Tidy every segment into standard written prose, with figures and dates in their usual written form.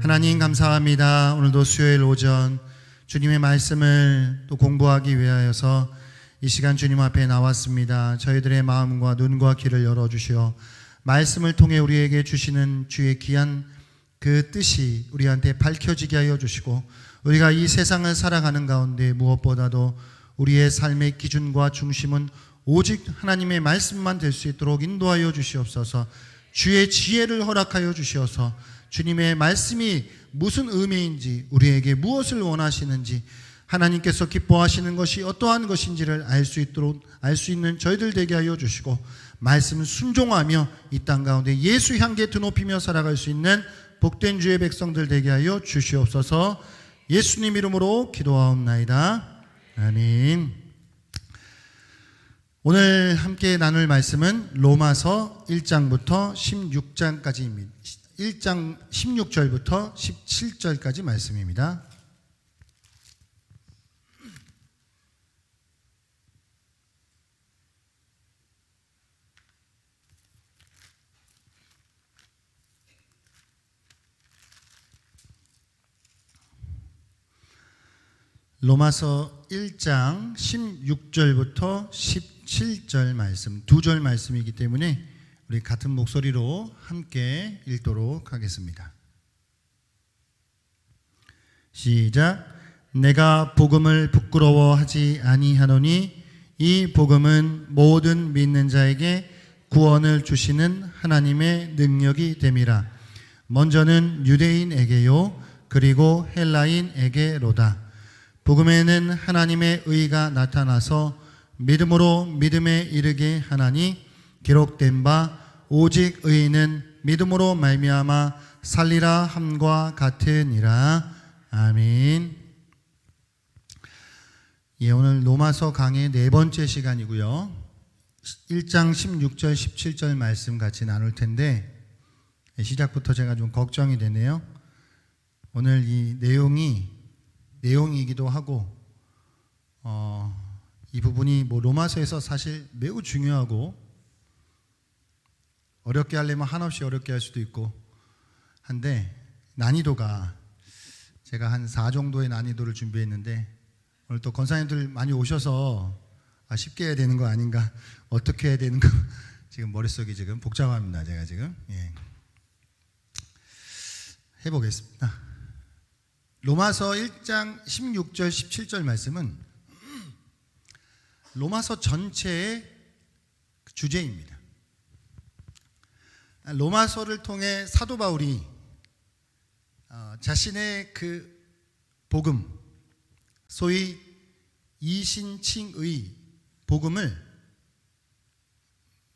하나님 감사합니다. 오늘도 수요일 오전 주님의 말씀을 또 공부하기 위하여서 이 시간 주님 앞에 나왔습니다. 저희들의 마음과 눈과 귀를 열어주시어 말씀을 통해 우리에게 주시는 주의 귀한 그 뜻이 우리한테 밝혀지게 하여 주시고, 우리가 이 세상을 살아가는 가운데 무엇보다도 우리의 삶의 기준과 중심은 오직 하나님의 말씀만 될 수 있도록 인도하여 주시옵소서. 주의 지혜를 허락하여 주시어서 주님의 말씀이 무슨 의미인지, 우리에게 무엇을 원하시는지, 하나님께서 기뻐하시는 것이 어떠한 것인지를 알 수 있도록, 알 수 있는 저희들 되게 하여 주시고, 말씀을 순종하며 이 땅 가운데 예수 향기에 드높이며 살아갈 수 있는 복된 주의 백성들 되게 하여 주시옵소서. 예수님 이름으로 기도하옵나이다. 아멘. 오늘 함께 나눌 말씀은 로마서 1장부터 16장까지입니다. 1장 16절부터 17절까지 말씀입니다. 로마서 1장 16절부터 17절 말씀, 두 절 말씀이기 때문에 우리 같은 목소리로 함께 읽도록 하겠습니다. 시작. 내가 복음을 부끄러워하지 아니하노니 이 복음은 모든 믿는 자에게 구원을 주시는 하나님의 능력이 됨이라. 먼저는 유대인에게요 그리고 헬라인에게로다. 복음에는 하나님의 의가 나타나서 믿음으로 믿음에 이르게 하나니, 기록된 바 오직 의인은 믿음으로 말미암아 살리라 함과 같으니라. 아멘. 예, 오늘 로마서 강의 네 번째 시간이고요. 1장 16절 17절 말씀 같이 나눌 텐데, 시작부터 제가 좀 걱정이 되네요. 오늘 이 내용이기도 하고 이 부분이 로마서에서 사실 매우 중요하고, 어렵게 하려면 한없이 어렵게 할 수도 있고 한데, 난이도가 제가 한 4 정도의 난이도를 준비했는데, 오늘 또 권사님들 많이 오셔서 쉽게 해야 되는 거 아닌가, 어떻게 해야 되는 거 지금 머릿속이 지금 복잡합니다. 제가 지금 해보겠습니다. 로마서 1장 16절 17절 말씀은 로마서 전체의 주제입니다. 로마서를 통해 사도 바울이 자신의 그 복음, 소위 이신칭의 복음을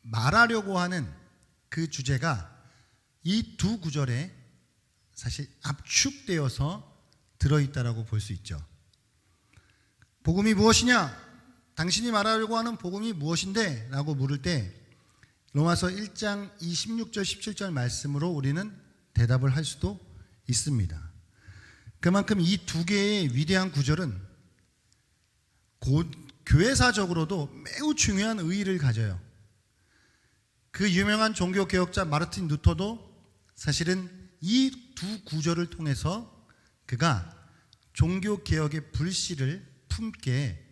말하려고 하는 그 주제가 이 두 구절에 사실 압축되어서 들어있다라고 볼 수 있죠. 복음이 무엇이냐? 당신이 말하려고 하는 복음이 무엇인데? 라고 물을 때 로마서 1장 16절 17절 말씀으로 우리는 대답을 할 수도 있습니다. 그만큼 이 두 개의 위대한 구절은 교회사적으로도 매우 중요한 의의를 가져요. 그 유명한 종교개혁자 마르틴 루터도 사실은 이 두 구절을 통해서 그가 종교개혁의 불씨를 품게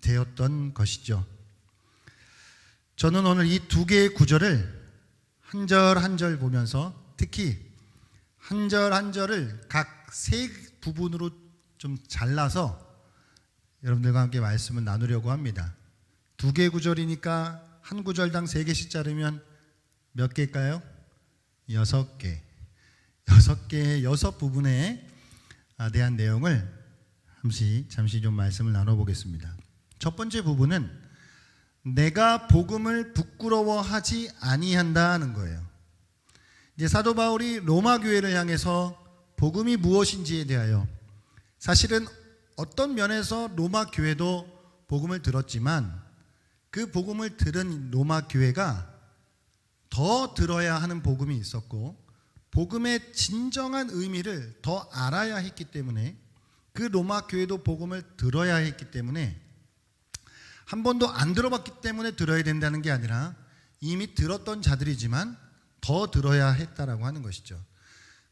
되었던 것이죠. 저는 오늘 이 두 개의 구절을 한 절 한 절 보면서, 특히 한 절 한 절을 각 세 부분으로 좀 잘라서 여러분들과 함께 말씀을 나누려고 합니다. 두 개의 구절이니까 한 구절당 3개씩 자르면 몇 개일까요? 6개. 6개의 6부분에 대한 내용을 잠시 좀 말씀을 나눠보겠습니다. 첫 번째 부분은 내가 복음을 부끄러워하지 아니한다는 거예요. 이제 사도 바울이 로마 교회를 향해서 복음이 무엇인지에 대하여, 사실은 어떤 면에서 로마 교회도 복음을 들었지만 그 복음을 들은 로마 교회가 더 들어야 하는 복음이 있었고, 복음의 진정한 의미를 더 알아야 했기 때문에, 그 로마 교회도 복음을 들어야 했기 때문에, 한 번도 안 들어봤기 때문에 들어야 된다는 게 아니라 이미 들었던 자들이지만 더 들어야 했다라고 하는 것이죠.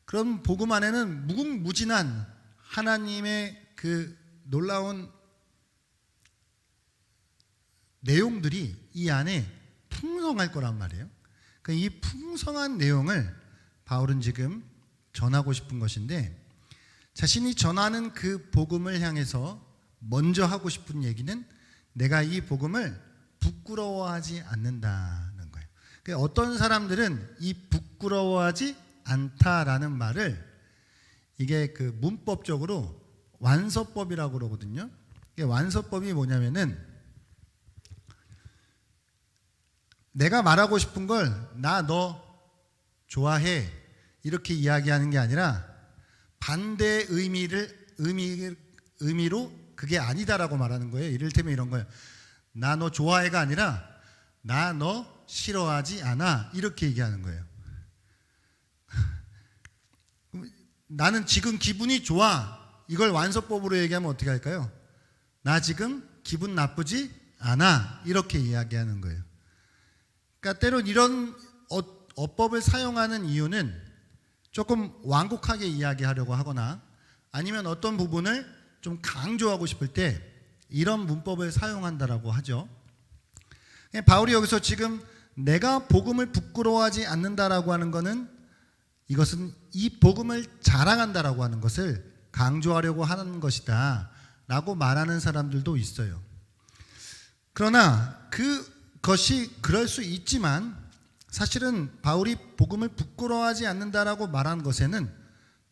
그런 복음 안에는 무궁무진한 하나님의 그 놀라운 내용들이 이 안에 풍성할 거란 말이에요. 이 풍성한 내용을 바울은 지금 전하고 싶은 것인데, 자신이 전하는 그 복음을 향해서 먼저 하고 싶은 얘기는 내가 이 복음을 부끄러워하지 않는다는 거예요. 어떤 사람들은 이 부끄러워하지 않다라는 말을 이게 그 문법적으로 완서법이라고 그러거든요. 이게 완서법이 뭐냐면은 내가 말하고 싶은 걸 나 너 좋아해 이렇게 이야기하는 게 아니라 반대의 의미로 그게 아니다라고 말하는 거예요. 이를테면 이런 거예요. 나 너 좋아해가 아니라 나 너 싫어하지 않아 이렇게 얘기하는 거예요. 나는 지금 기분이 좋아. 이걸 완서법으로 얘기하면 어떻게 할까요? 나 지금 기분 나쁘지 않아. 이렇게 이야기하는 거예요. 그러니까 때론 이런 어법을 사용하는 이유는 조금 완곡하게 이야기하려고 하거나 아니면 어떤 부분을 좀 강조하고 싶을 때 이런 문법을 사용한다라고 하죠. 바울이 여기서 지금 내가 복음을 부끄러워하지 않는다라고 하는 것은 이것은 이 복음을 자랑한다라고 하는 것을 강조하려고 하는 것이다 라고 말하는 사람들도 있어요. 그러나 그것이 그럴 수 있지만 사실은 바울이 복음을 부끄러워하지 않는다라고 말하는 것에는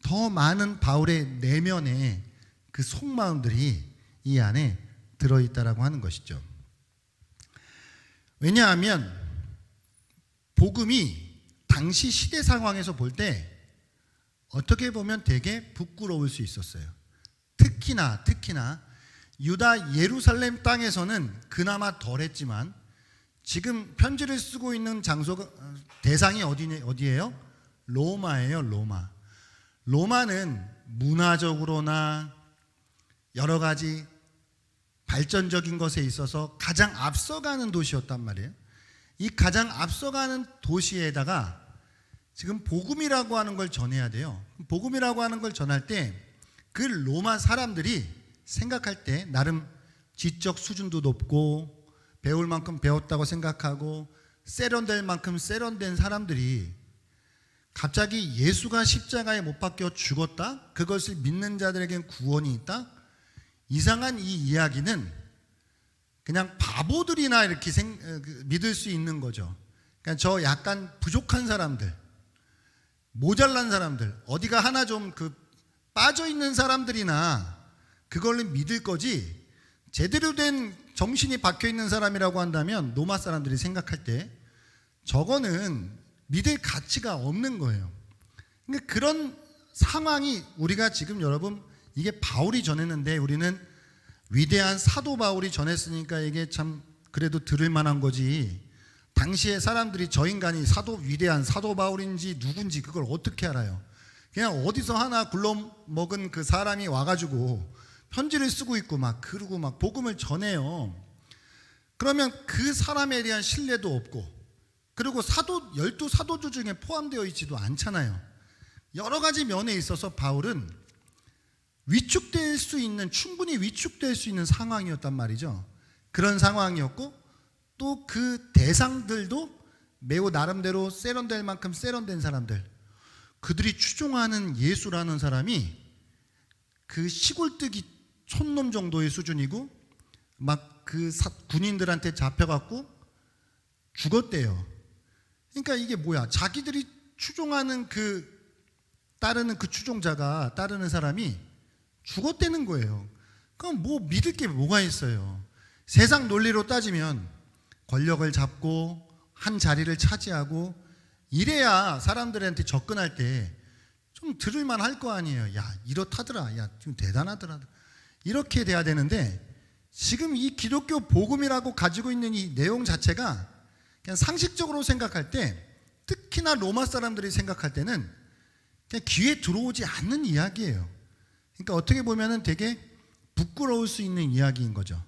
더 많은 바울의 내면의 그 속마음들이 이 안에 들어있다라고 하는 것이죠. 왜냐하면 복음이 당시 시대 상황에서 볼 때 어떻게 보면 되게 부끄러울 수 있었어요. 특히나 유다 예루살렘 땅에서는 그나마 덜했지만 지금 편지를 쓰고 있는 장소가 대상이 어디예요? 로마예요. 로마는 문화적으로나 여러 가지 발전적인 것에 있어서 가장 앞서가는 도시였단 말이에요. 이 가장 앞서가는 도시에다가 지금 복음이라고 하는 걸 전해야 돼요. 복음이라고 하는 걸 전할 때 그 로마 사람들이 생각할 때 나름 지적 수준도 높고 배울 만큼 배웠다고 생각하고 세련될 만큼 세련된 사람들이 갑자기 예수가 십자가에 못 박혀 죽었다? 그것을 믿는 자들에겐 구원이 있다? 이상한 이 이야기는 그냥 바보들이나 이렇게 믿을 수 있는 거죠. 그러니까 저 약간 부족한 사람들, 모자란 사람들, 어디가 하나 좀 빠져있는 사람들이나 그걸 믿을 거지, 제대로 된 정신이 박혀있는 사람이라고 한다면 로마 사람들이 생각할 때 저거는 믿을 가치가 없는 거예요. 그러니까 그런 상황이 우리가 지금 여러분 이게 바울이 전했는데 우리는 위대한 사도 바울이 전했으니까 이게 참 그래도 들을 만한 거지, 당시에 사람들이 저 인간이 위대한 사도 바울인지 누군지 그걸 어떻게 알아요? 그냥 어디서 하나 굴러먹은 그 사람이 와가지고 편지를 쓰고 있고 그러고 복음을 전해요. 그러면 그 사람에 대한 신뢰도 없고, 그리고 12사도주 중에 포함되어 있지도 않잖아요. 여러 가지 면에 있어서 바울은 충분히 위축될 수 있는 상황이었단 말이죠. 그런 상황이었고 또 그 대상들도 매우 나름대로 세련될 만큼 세련된 사람들, 그들이 추종하는 예수라는 사람이 그 시골뜨기 촌놈 정도의 수준이고 그 군인들한테 잡혀갖고 죽었대요. 그러니까 이게 뭐야? 자기들이 추종하는 따르는 그 추종자가 따르는 사람이 죽었다는 거예요. 그럼 믿을 게 뭐가 있어요? 세상 논리로 따지면 권력을 잡고 한 자리를 차지하고 이래야 사람들한테 접근할 때 좀 들을만 할 거 아니에요. 야, 이렇다더라. 야, 좀 대단하더라. 이렇게 돼야 되는데 지금 이 기독교 복음이라고 가지고 있는 이 내용 자체가 그냥 상식적으로 생각할 때, 특히나 로마 사람들이 생각할 때는 그냥 귀에 들어오지 않는 이야기예요. 그러니까 어떻게 보면은 되게 부끄러울 수 있는 이야기인 거죠.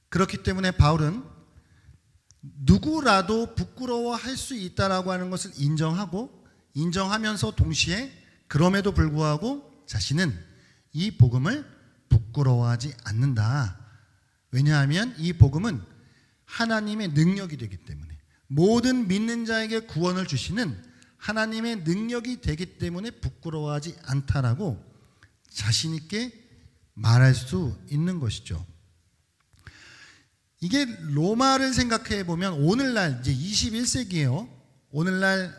그렇기 때문에 바울은 누구라도 부끄러워할 수 있다라고 하는 것을 인정하면서 동시에 그럼에도 불구하고 자신은 이 복음을 부끄러워하지 않는다. 왜냐하면 이 복음은 하나님의 능력이 되기 때문에, 모든 믿는 자에게 구원을 주시는 하나님의 능력이 되기 때문에 부끄러워하지 않다라고 자신 있게 말할 수 있는 것이죠. 이게 로마를 생각해 보면 오늘날 이제 21세기예요. 오늘날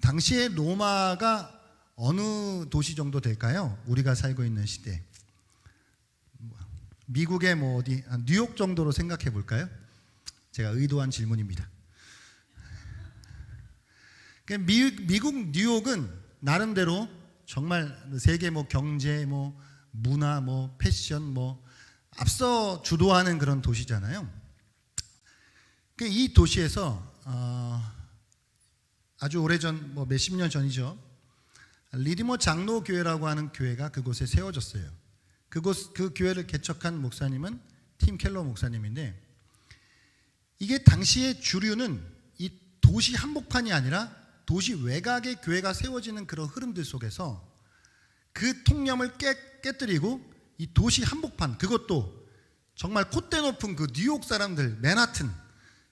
당시에 로마가 어느 도시 정도 될까요? 우리가 살고 있는 시대. 미국의 뭐 어디 뉴욕 정도로 생각해 볼까요? 제가 의도한 질문입니다. 미국 뉴욕은 나름대로 정말 세계 뭐 경제, 뭐 문화, 뭐 패션, 뭐 앞서 주도하는 그런 도시잖아요. 이 도시에서 아주 오래전, 뭐 몇십 년 전이죠. 리디머 장로교회라고 하는 교회가 그곳에 세워졌어요. 그 교회를 개척한 목사님은 팀 켈러 목사님인데, 이게 당시의 주류는 이 도시 한복판이 아니라 도시 외곽의 교회가 세워지는 그런 흐름들 속에서 그 통념을 깨뜨리고 이 도시 한복판, 그것도 정말 콧대 높은 그 뉴욕 사람들, 맨하튼,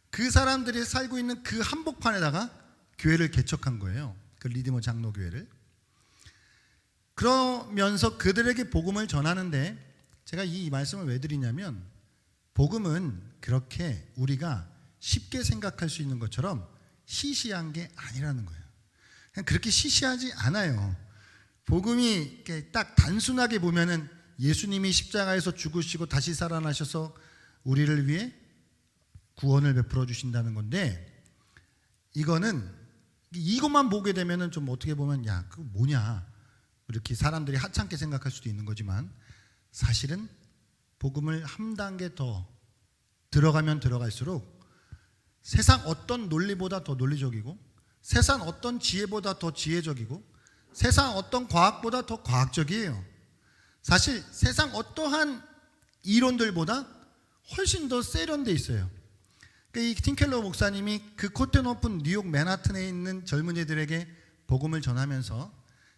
그 사람들이 살고 있는 그 한복판에다가 교회를 개척한 거예요. 그 리디머 장로교회를. 그러면서 그들에게 복음을 전하는데, 제가 이 말씀을 왜 드리냐면, 복음은 그렇게 우리가 쉽게 생각할 수 있는 것처럼 시시한 게 아니라는 거예요. 그냥 그렇게 시시하지 않아요. 복음이 이렇게 딱 단순하게 보면은 예수님이 십자가에서 죽으시고 다시 살아나셔서 우리를 위해 구원을 베풀어 주신다는 건데, 이거는 이것만 보게 되면은 좀 어떻게 보면 야, 그거 뭐냐, 이렇게 사람들이 하찮게 생각할 수도 있는 거지만, 사실은 복음을 한 단계 더 들어가면 들어갈수록 세상 어떤 논리보다 더 논리적이고, 세상 어떤 지혜보다 더 지혜적이고, 세상 어떤 과학보다 더 과학적이에요. 사실 세상 어떠한 이론들보다 훨씬 더 세련돼 있어요. 이 팀켈러 목사님이 그 콧대 높은 뉴욕 맨하튼에 있는 젊은이들에게 복음을 전하면서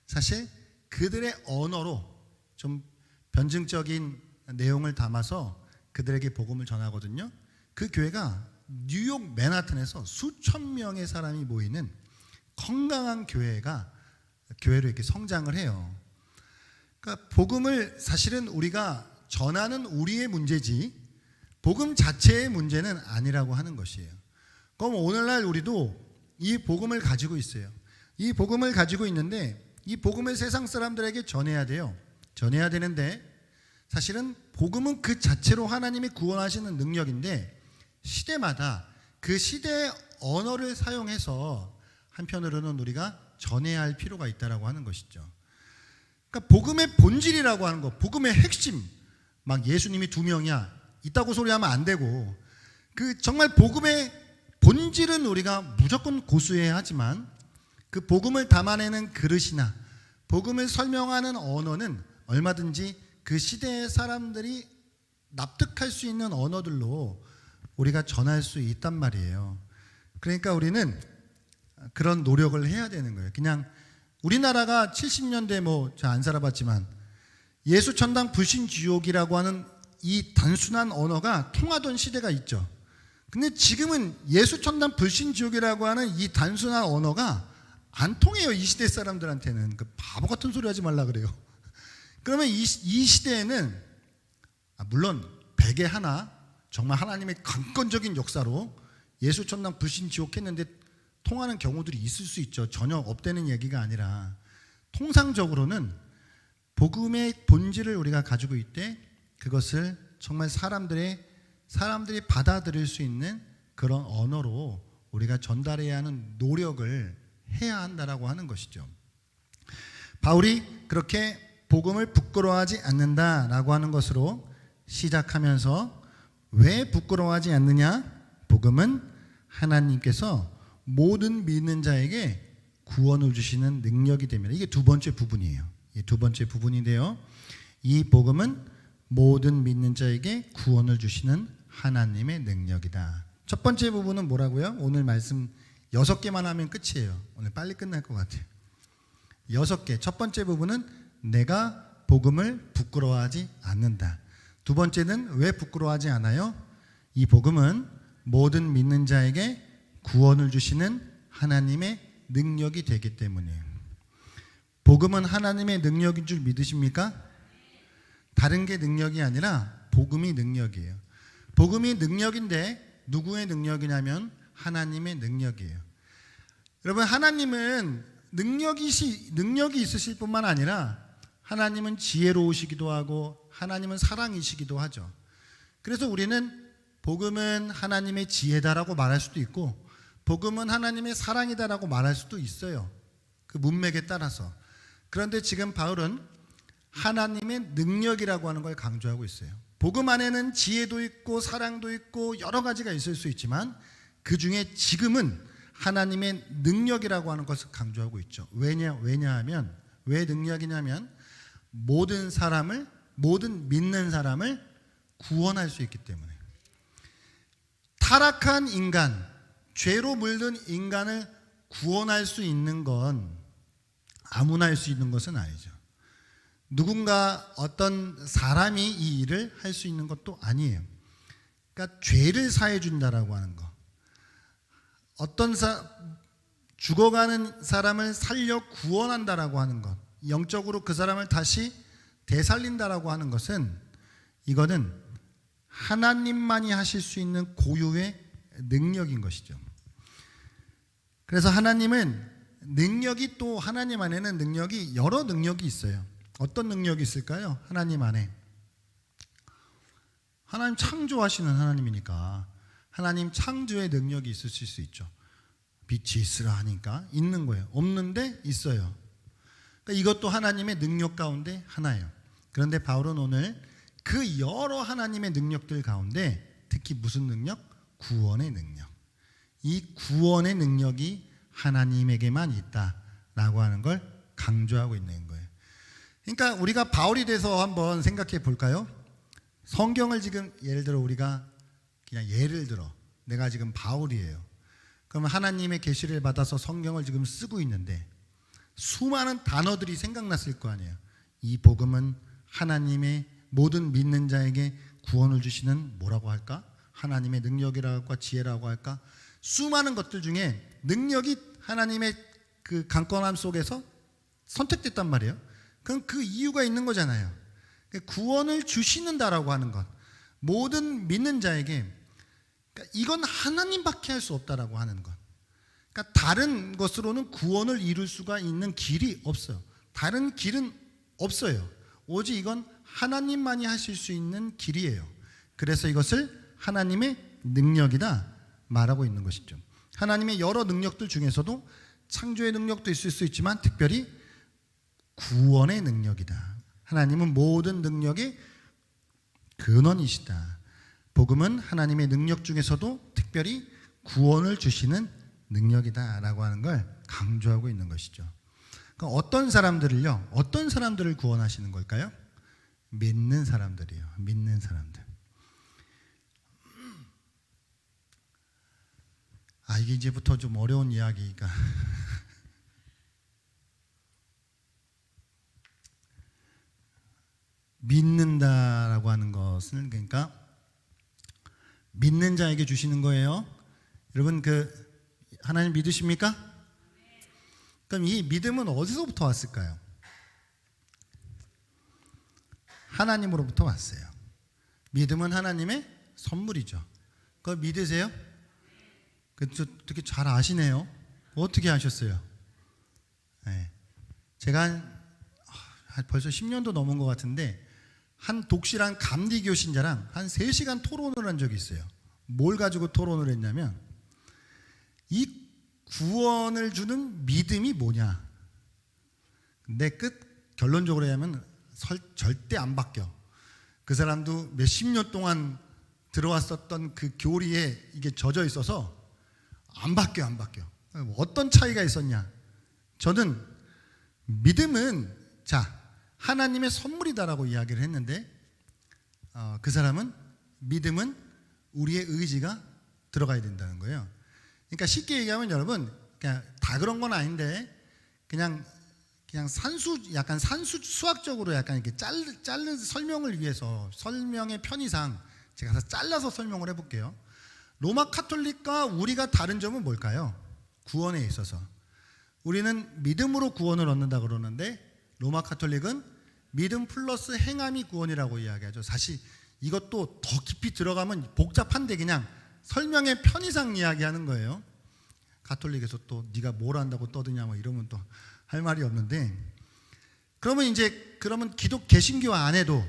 사실 그들의 언어로 좀 변증적인 내용을 담아서 그들에게 복음을 전하거든요. 그 교회가 뉴욕 맨하튼에서 수천 명의 사람이 모이는 건강한 교회로 이렇게 성장을 해요. 그러니까 복음을 사실은 우리가 전하는 우리의 문제지 복음 자체의 문제는 아니라고 하는 것이에요. 그럼 오늘날 우리도 이 복음을 가지고 있어요. 이 복음을 가지고 있는데, 이 복음을 세상 사람들에게 전해야 돼요. 전해야 되는데, 사실은 복음은 그 자체로 하나님이 구원하시는 능력인데, 시대마다 그 시대의 언어를 사용해서 한편으로는 우리가 전해야 할 필요가 있다라고 하는 것이죠. 그러니까 복음의 본질이라고 하는 것, 복음의 핵심, 막 예수님이 2명이야 있다고 소리하면 안 되고, 그 정말 복음의 본질은 우리가 무조건 고수해야 하지만, 그 복음을 담아내는 그릇이나 복음을 설명하는 언어는 얼마든지 그 시대의 사람들이 납득할 수 있는 언어들로 우리가 전할 수 있단 말이에요. 그러니까 우리는 그런 노력을 해야 되는 거예요. 그냥 우리나라가 70년대 저 안 살아봤지만 예수 천당 불신 지옥이라고 하는 이 단순한 언어가 통하던 시대가 있죠. 근데 지금은 예수 천당 불신 지옥이라고 하는 이 단순한 언어가 안 통해요. 이 시대 사람들한테는. 그 바보 같은 소리 하지 말라 그래요. 그러면 이 시대에는 물론 베개 하나 정말 하나님의 강권적인 역사로 예수 천당 불신 지옥 했는데 통하는 경우들이 있을 수 있죠. 전혀 없다는 얘기가 아니라, 통상적으로는 복음의 본질을 우리가 가지고 있되, 그것을 정말 사람들이 받아들일 수 있는 그런 언어로 우리가 전달해야 하는 노력을 해야 한다라고 하는 것이죠. 바울이 그렇게 복음을 부끄러워하지 않는다라고 하는 것으로 시작하면서, 왜 부끄러워하지 않느냐? 복음은 하나님께서 모든 믿는 자에게 구원을 주시는 능력이 됩니다. 이게 두 번째 부분이에요. 이 두 번째 부분인데요, 이 복음은 모든 믿는 자에게 구원을 주시는 하나님의 능력이다. 첫 번째 부분은 뭐라고요? 오늘 말씀 6개만 하면 끝이에요. 오늘 빨리 끝날 것 같아요. 6개. 첫 번째 부분은 내가 복음을 부끄러워하지 않는다. 두 번째는 왜 부끄러워하지 않아요? 이 복음은 모든 믿는 자에게 구원을 주시는 하나님의 능력이 되기 때문이에요. 복음은 하나님의 능력인 줄 믿으십니까? 다른 게 능력이 아니라 복음이 능력이에요. 복음이 능력인데 누구의 능력이냐면 하나님의 능력이에요. 여러분, 하나님은 능력이 있으실 뿐만 아니라 하나님은 지혜로우시기도 하고 하나님은 사랑이시기도 하죠. 그래서 우리는 복음은 하나님의 지혜다라고 말할 수도 있고 복음은 하나님의 사랑이다라고 말할 수도 있어요. 그 문맥에 따라서. 그런데 지금 바울은 하나님의 능력이라고 하는 걸 강조하고 있어요. 복음 안에는 지혜도 있고 사랑도 있고 여러 가지가 있을 수 있지만 그 중에 지금은 하나님의 능력이라고 하는 것을 강조하고 있죠. 왜냐하면 왜 능력이냐면 모든 믿는 사람을 구원할 수 있기 때문에. 타락한 인간, 죄로 물든 인간을 구원할 수 있는 건 아무나 할 수 있는 것은 아니죠. 누군가 어떤 사람이 이 일을 할 수 있는 것도 아니에요. 그러니까 죄를 사해 준다라고 하는 거. 죽어가는 사람을 살려 구원한다라고 하는 것. 영적으로 그 사람을 다시 되살린다라고 하는 것은 이거는 하나님만이 하실 수 있는 고유의 능력인 것이죠. 그래서 하나님은 능력이 또 하나님 안에는 능력이 여러 능력이 있어요. 어떤 능력이 있을까요? 하나님 안에. 하나님 창조하시는 하나님이니까 하나님 창조의 능력이 있으실 수 있죠. 빛이 있으라 하니까 있는 거예요. 없는데 있어요. 그러니까 이것도 하나님의 능력 가운데 하나예요. 그런데 바울은 오늘 그 여러 하나님의 능력들 가운데 특히 무슨 능력? 구원의 능력. 이 구원의 능력이 하나님에게만 있다라고 하는 걸 강조하고 있는 거예요. 그러니까 우리가 바울이 돼서 한번 생각해 볼까요? 성경을 지금 예를 들어 우리가 그냥 예를 들어 내가 지금 바울이에요. 그러면 하나님의 계시를 받아서 성경을 지금 쓰고 있는데 수많은 단어들이 생각났을 거 아니에요. 이 복음은 하나님의 모든 믿는 자에게 구원을 주시는 뭐라고 할까? 하나님의 능력이라고 할까? 지혜라고 할까? 수많은 것들 중에 능력이 하나님의 그 강건함 속에서 선택됐단 말이에요. 그럼 그 이유가 있는 거잖아요. 구원을 주시는다라고 하는 것, 모든 믿는 자에게, 그러니까 이건 하나님밖에 할 수 없다라고 하는 것. 그러니까 다른 것으로는 구원을 이룰 수가 있는 길이 없어요. 다른 길은 없어요. 오직 이건 하나님만이 하실 수 있는 길이에요. 그래서 이것을 하나님의 능력이다 말하고 있는 것이죠. 하나님의 여러 능력들 중에서도 창조의 능력도 있을 수 있지만 특별히 구원의 능력이다. 하나님은 모든 능력의 근원이시다. 복음은 하나님의 능력 중에서도 특별히 구원을 주시는 능력이다라고 하는 걸 강조하고 있는 것이죠. 그러니까 어떤 사람들을 구원하시는 걸까요? 믿는 사람들이에요. 믿는 사람들. 이게 이제부터 좀 어려운 이야기가 믿는다라고 하는 것은 그러니까 믿는 자에게 주시는 거예요. 여러분 하나님 믿으십니까? 그럼 이 믿음은 어디서부터 왔을까요? 하나님으로부터 왔어요. 믿음은 하나님의 선물이죠. 그거 믿으세요? 되게 잘 아시네요. 어떻게 아셨어요? 네. 제가 벌써 10년도 넘은 것 같은데 한 독실한 감리교 신자랑 한 3시간 토론을 한 적이 있어요. 뭘 가지고 토론을 했냐면 이 구원을 주는 믿음이 뭐냐. 근데 결론적으로 하면 절대 안 바뀌어. 그 사람도 몇십 년 동안 들어왔었던 그 교리에 이게 젖어 있어서 안 바뀌어. 어떤 차이가 있었냐. 저는 믿음은 하나님의 선물이다라고 이야기를 했는데 그 사람은 믿음은 우리의 의지가 들어가야 된다는 거예요. 그러니까 쉽게 얘기하면 여러분 그냥 다 그런 건 아닌데 그냥 그냥 약간 수학적으로 약간 이렇게 자른 설명을 위해서 설명의 편의상 제가 잘라서 설명을 해볼게요. 로마 카톨릭과 우리가 다른 점은 뭘까요? 구원에 있어서 우리는 믿음으로 구원을 얻는다 그러는데 로마 카톨릭은 믿음 플러스 행함이 구원이라고 이야기하죠. 사실 이것도 더 깊이 들어가면 복잡한데 그냥 설명의 편의상 이야기하는 거예요. 가톨릭에서 또 네가 뭘 안다고 떠드냐 뭐 이러면 또 할 말이 없는데, 그러면 개신교 안에도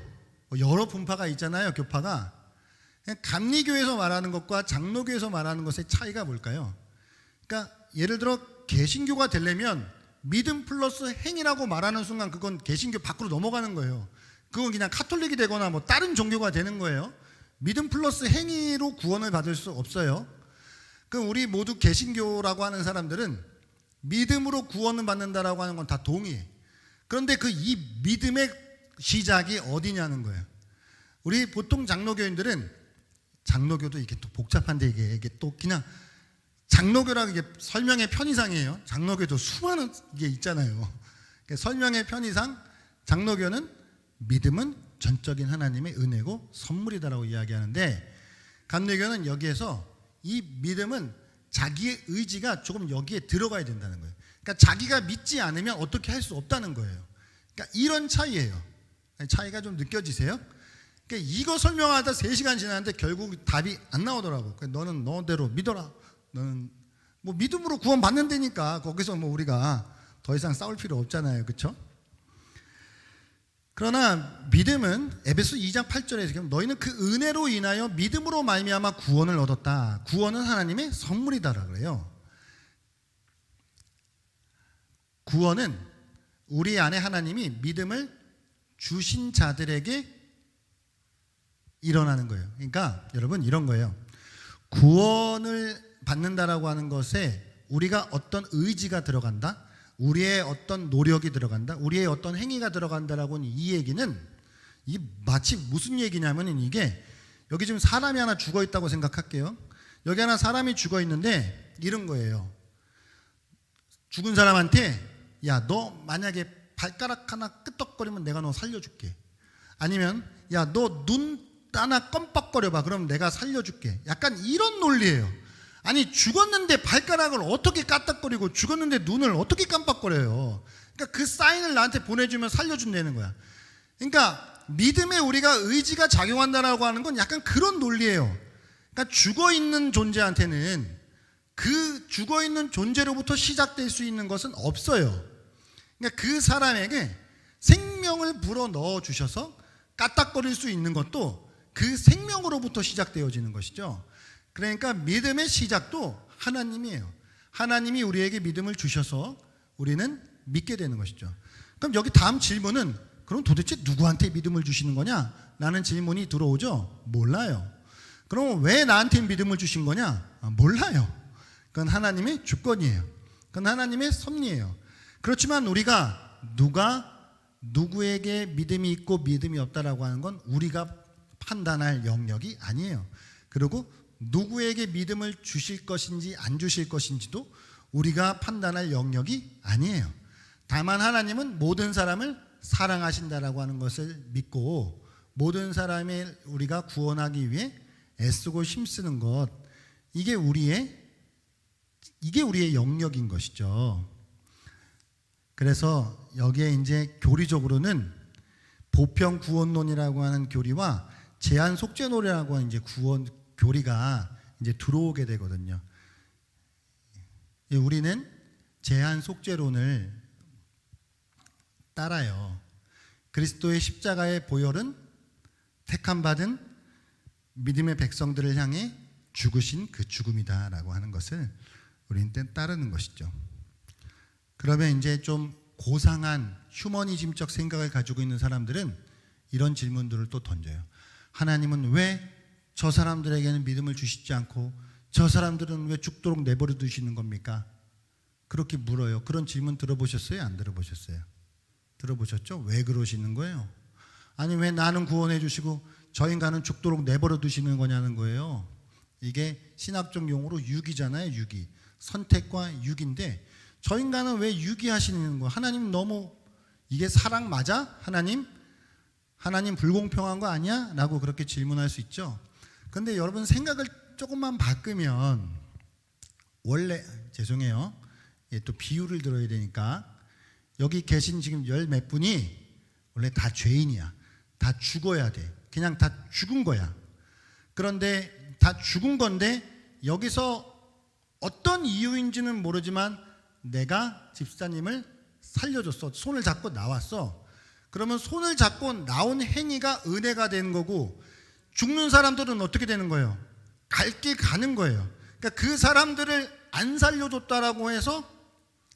여러 분파가 있잖아요. 교파가. 감리교에서 말하는 것과 장로교에서 말하는 것의 차이가 뭘까요? 그러니까 예를 들어 개신교가 되려면 믿음 플러스 행이라고 말하는 순간 그건 개신교 밖으로 넘어가는 거예요. 그건 그냥 카톨릭이 되거나 뭐 다른 종교가 되는 거예요. 믿음 플러스 행위로 구원을 받을 수 없어요. 그럼 우리 모두 개신교라고 하는 사람들은 믿음으로 구원을 받는다라고 하는 건 다 동의해. 그런데 이 믿음의 시작이 어디냐는 거예요. 우리 보통 장로교인들은, 장로교도 이게 또 복잡한데 이게 또 그냥 장로교라는 게 설명의 편의상이에요. 장로교도 수많은 게 있잖아요. 설명의 편의상 장로교는 믿음은 전적인 하나님의 은혜고 선물이다라고 이야기하는데, 감리교는 여기에서 이 믿음은 자기의 의지가 조금 여기에 들어가야 된다는 거예요. 그러니까 자기가 믿지 않으면 어떻게 할 수 없다는 거예요. 그러니까 이런 차이예요. 차이가 좀 느껴지세요? 그러니까 이거 설명하다 3시간 지났는데 결국 답이 안 나오더라고. 너는 너대로 믿어라. 너는 뭐 믿음으로 구원 받는다니까 거기서 뭐 우리가 더 이상 싸울 필요 없잖아요. 그렇죠? 그러나 믿음은 에베소 2장 8절에서 너희는 그 은혜로 인하여 믿음으로 말미암아 구원을 얻었다. 구원은 하나님의 선물이다라고 그래요. 구원은 우리 안에 하나님이 믿음을 주신 자들에게 일어나는 거예요. 그러니까 여러분 이런 거예요. 구원을 받는다라고 하는 것에 우리가 어떤 의지가 들어간다, 우리의 어떤 노력이 들어간다, 우리의 어떤 행위가 들어간다라고 하는 이 얘기는 이 마치 무슨 얘기냐면, 이게 여기 지금 사람이 하나 죽어 있다고 생각할게요. 여기 하나 사람이 죽어 있는데 이런 거예요. 죽은 사람한테 야, 너 만약에 발가락 하나 끄덕거리면 내가 너 살려줄게. 아니면 야, 너 눈 하나 껌뻑거려봐. 그럼 내가 살려줄게. 약간 이런 논리예요. 아니 죽었는데 발가락을 어떻게 까딱거리고 죽었는데 눈을 어떻게 깜빡거려요. 그러니까 그 사인을 나한테 보내주면 살려준다는 거야. 그러니까 믿음에 우리가 의지가 작용한다라고 하는 건 약간 그런 논리예요. 그러니까 죽어있는 존재한테는 그 죽어있는 존재로부터 시작될 수 있는 것은 없어요. 그러니까 그 사람에게 생명을 불어넣어 주셔서 까딱거릴 수 있는 것도 그 생명으로부터 시작되어지는 것이죠. 그러니까 믿음의 시작도 하나님이에요. 하나님이 우리에게 믿음을 주셔서 우리는 믿게 되는 것이죠. 그럼 여기 다음 질문은 그럼 도대체 누구한테 믿음을 주시는 거냐? 라는 질문이 들어오죠. 몰라요. 그럼 왜 나한테 믿음을 주신 거냐? 몰라요. 그건 하나님의 주권이에요. 그건 하나님의 섭리예요. 그렇지만 우리가 누구에게 믿음이 있고 믿음이 없다라고 하는 건 우리가 판단할 영역이 아니에요. 그리고 누구에게 믿음을 주실 것인지 안 주실 것인지도 우리가 판단할 영역이 아니에요. 다만 하나님은 모든 사람을 사랑하신다라고 하는 것을 믿고 모든 사람을 우리가 구원하기 위해 애쓰고 힘쓰는 것, 이게 우리의 영역인 것이죠. 그래서 여기에 이제 교리적으로는 보편 구원론이라고 하는 교리와 제한 속죄론이라고 하는 이제 구원 교리가 이제 들어오게 되거든요. 우리는 제한 속죄론을 따라요. 그리스도의 십자가의 보혈은 택함 받은 믿음의 백성들을 향해 죽으신 그 죽음이다라고 하는 것을 우리는 따르는 것이죠. 그러면 이제 좀 고상한 휴머니즘적 생각을 가지고 있는 사람들은 이런 질문들을 또 던져요. 하나님은 왜 저 사람들에게는 믿음을 주시지 않고 저 사람들은 왜 죽도록 내버려 두시는 겁니까? 그렇게 물어요. 그런 질문 들어보셨어요? 안 들어보셨어요? 들어보셨죠? 왜 그러시는 거예요? 아니 왜 나는 구원해 주시고 저 인간은 죽도록 내버려 두시는 거냐는 거예요. 이게 신학적 용어로 유기잖아요. 유기. 선택과 유기인데 저 인간은 왜 유기하시는 거? 하나님 너무 이게 사랑 맞아? 하나님 불공평한 거 아니야? 라고 그렇게 질문할 수 있죠. 그런데 여러분 생각을 조금만 바꾸면 원래 죄송해요. 또 비유를 들어야 되니까 여기 계신 지금 열 몇 분이 원래 다 죄인이야. 다 죽어야 돼. 그냥 다 죽은 거야. 그런데 다 죽은 건데 여기서 어떤 이유인지는 모르지만 내가 집사님을 살려줬어. 손을 잡고 나왔어. 그러면 손을 잡고 나온 행위가 은혜가 되는 거고 죽는 사람들은 어떻게 되는 거예요? 갈 길 가는 거예요. 그러니까 그 사람들을 안 살려줬다라고 해서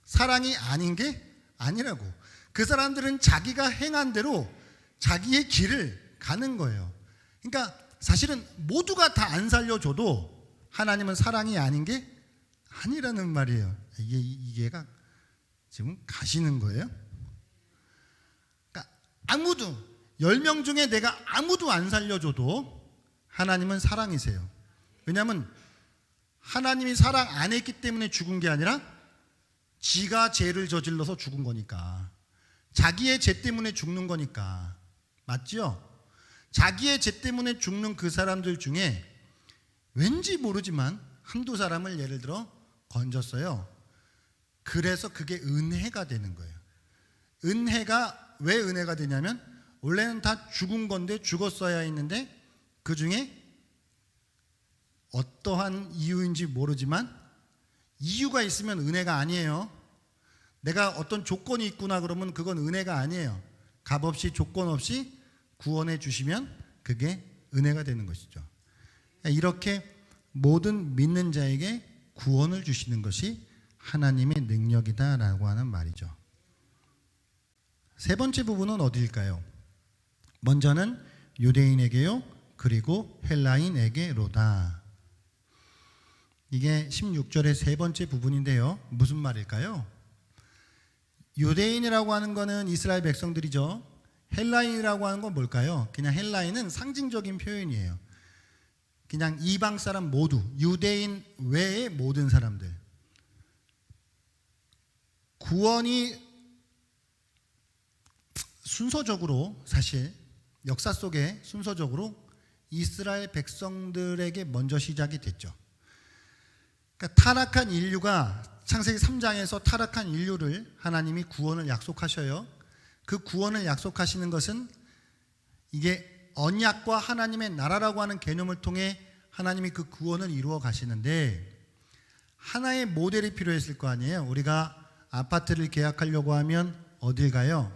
사랑이 아닌 게 아니라고. 그 사람들은 자기가 행한 대로 자기의 길을 가는 거예요. 그러니까 사실은 모두가 다 안 살려줘도 하나님은 사랑이 아닌 게 아니라는 말이에요. 이게가 지금 가시는 거예요? 그러니까 아무도 10명 중에 내가 아무도 안 살려줘도 하나님은 사랑이세요. 왜냐하면 하나님이 사랑 안 했기 때문에 죽은 게 아니라 지가 죄를 저질러서 죽은 거니까. 자기의 죄 때문에 죽는 거니까. 맞죠? 자기의 죄 때문에 죽는 그 사람들 중에 왠지 모르지만 한두 사람을 예를 들어 건졌어요. 그래서 그게 은혜가 되는 거예요. 은혜가 왜 은혜가 되냐면 원래는 다 죽은 건데 죽었어야 했는데 그 중에 어떠한 이유인지 모르지만 이유가 있으면 은혜가 아니에요. 내가 어떤 조건이 있구나 그러면 그건 은혜가 아니에요. 값 없이 조건 없이 구원해 주시면 그게 은혜가 되는 것이죠. 이렇게 모든 믿는 자에게 구원을 주시는 것이 하나님의 능력이다라고 하는 말이죠. 세 번째 부분은 어디일까요? 먼저는 유대인에게요, 그리고 헬라인에게로다. 이게 16절의 세 번째 부분인데요. 무슨 말일까요? 유대인이라고 하는 거는 이스라엘 백성들이죠. 헬라인이라고 하는 건 뭘까요? 그냥 헬라인은 상징적인 표현이에요. 그냥 이방 사람 모두, 유대인 외의 모든 사람들. 구원이 순서적으로 사실 역사 속에 순서적으로 이스라엘 백성들에게 먼저 시작이 됐죠. 그러니까 타락한 인류가 창세기 3장에서 타락한 인류를 하나님이 구원을 약속하셔요. 그 구원을 약속하시는 것은 이게 언약과 하나님의 나라라고 하는 개념을 통해 하나님이 그 구원을 이루어 가시는데 하나의 모델이 필요했을 거 아니에요. 우리가 아파트를 계약하려고 하면 어딜 가요?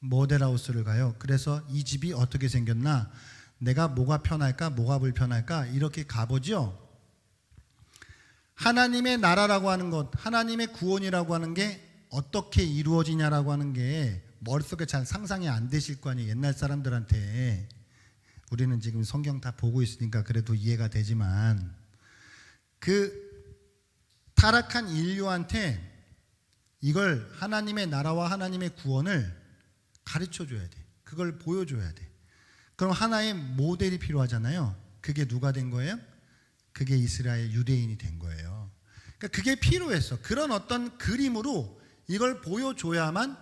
모델하우스를 가요. 그래서 이 집이 어떻게 생겼나? 내가 뭐가 편할까? 뭐가 불편할까? 이렇게 가보죠. 하나님의 나라라고 하는 것, 하나님의 구원이라고 하는 게 어떻게 이루어지냐라고 하는 게 머릿속에 잘 상상이 안 되실 거 아니에요. 옛날 사람들한테. 우리는 지금 성경 다 보고 있으니까 그래도 이해가 되지만 그 타락한 인류한테 이걸 하나님의 나라와 하나님의 구원을 가르쳐줘야 돼. 그걸 보여줘야 돼. 그럼 하나의 모델이 필요하잖아요. 그게 누가 된 거예요? 그게 이스라엘 유대인이 된 거예요. 그러니까 그게 필요했어. 그런 어떤 그림으로 이걸 보여줘야만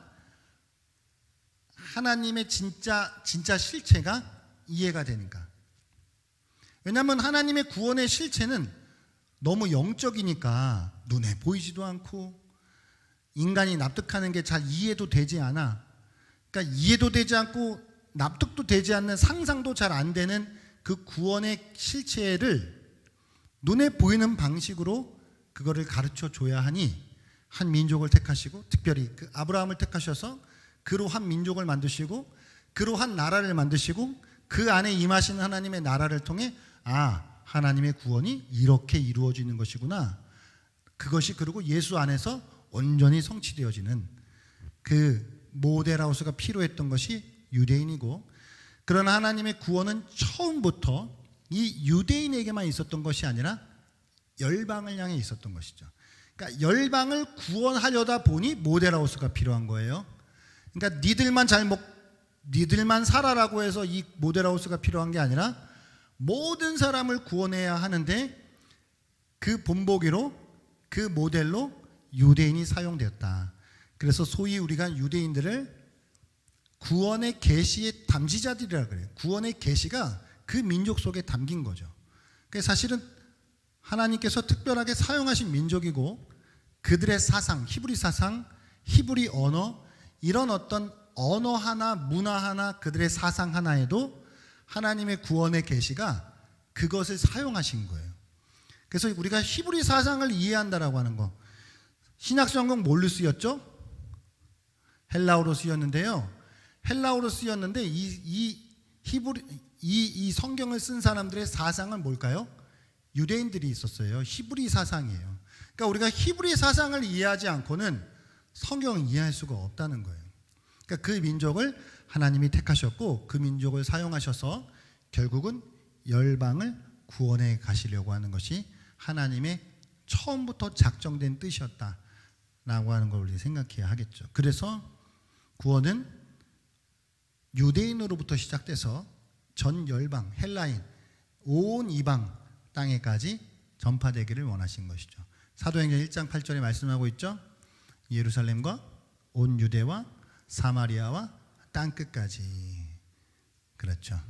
하나님의 진짜 실체가 이해가 되니까. 왜냐하면 하나님의 구원의 실체는 너무 영적이니까 눈에 보이지도 않고 인간이 납득하는 게 잘 이해도 되지 않아. 그러니까 이해도 되지 않고 납득도 되지 않는, 상상도 잘 안 되는 그 구원의 실체를 눈에 보이는 방식으로 그거를 가르쳐 줘야 하니 한 민족을 택하시고, 특별히 그 아브라함을 택하셔서 그로 한 민족을 만드시고 그로 한 나라를 만드시고 그 안에 임하시는 하나님의 나라를 통해 하나님의 구원이 이렇게 이루어지는 것이구나. 그것이 그리고 예수 안에서 온전히 성취되어지는 그 모델하우스가 필요했던 것이 유대인이고, 그러나 하나님의 구원은 처음부터 이 유대인에게만 있었던 것이 아니라 열방을 향해 있었던 것이죠. 그러니까 열방을 구원하려다 보니 모델하우스가 필요한 거예요. 그러니까 니들만 살아라고 해서 이 모델하우스가 필요한 게 아니라 모든 사람을 구원해야 하는데 그 본보기로 그 모델로 유대인이 사용되었다. 그래서 소위 우리가 유대인들을 구원의 계시의 담지자들이라 그래요. 구원의 계시가 그 민족 속에 담긴 거죠. 그래서 사실은 하나님께서 특별하게 사용하신 민족이고 그들의 사상, 히브리 사상, 히브리 언어, 이런 어떤 언어 하나, 문화 하나, 그들의 사상 하나에도 하나님의 구원의 계시가 그것을 사용하신 거예요. 그래서 우리가 히브리 사상을 이해한다라고 하는 거, 신약성경 뭘로 쓰였죠? 헬라어로 쓰였는데요. 헬라어로 쓰였는데 이 성경을 쓴 사람들의 사상은 뭘까요? 유대인들이 있었어요. 히브리 사상이에요. 그러니까 우리가 히브리 사상을 이해하지 않고는 성경을 이해할 수가 없다는 거예요. 그러니까 그 민족을 하나님이 택하셨고 그 민족을 사용하셔서 결국은 열방을 구원해 가시려고 하는 것이 하나님의 처음부터 작정된 뜻이었다라고 하는 걸 우리 생각해야 하겠죠. 그래서 구원은 유대인으로부터 시작돼서 전 열방, 헬라인, 온 이방 땅에까지 전파되기를 원하신 것이죠. 사도행전 1장 8절에 말씀하고 있죠. 예루살렘과 온 유대와 사마리아와 땅끝까지. 그렇죠.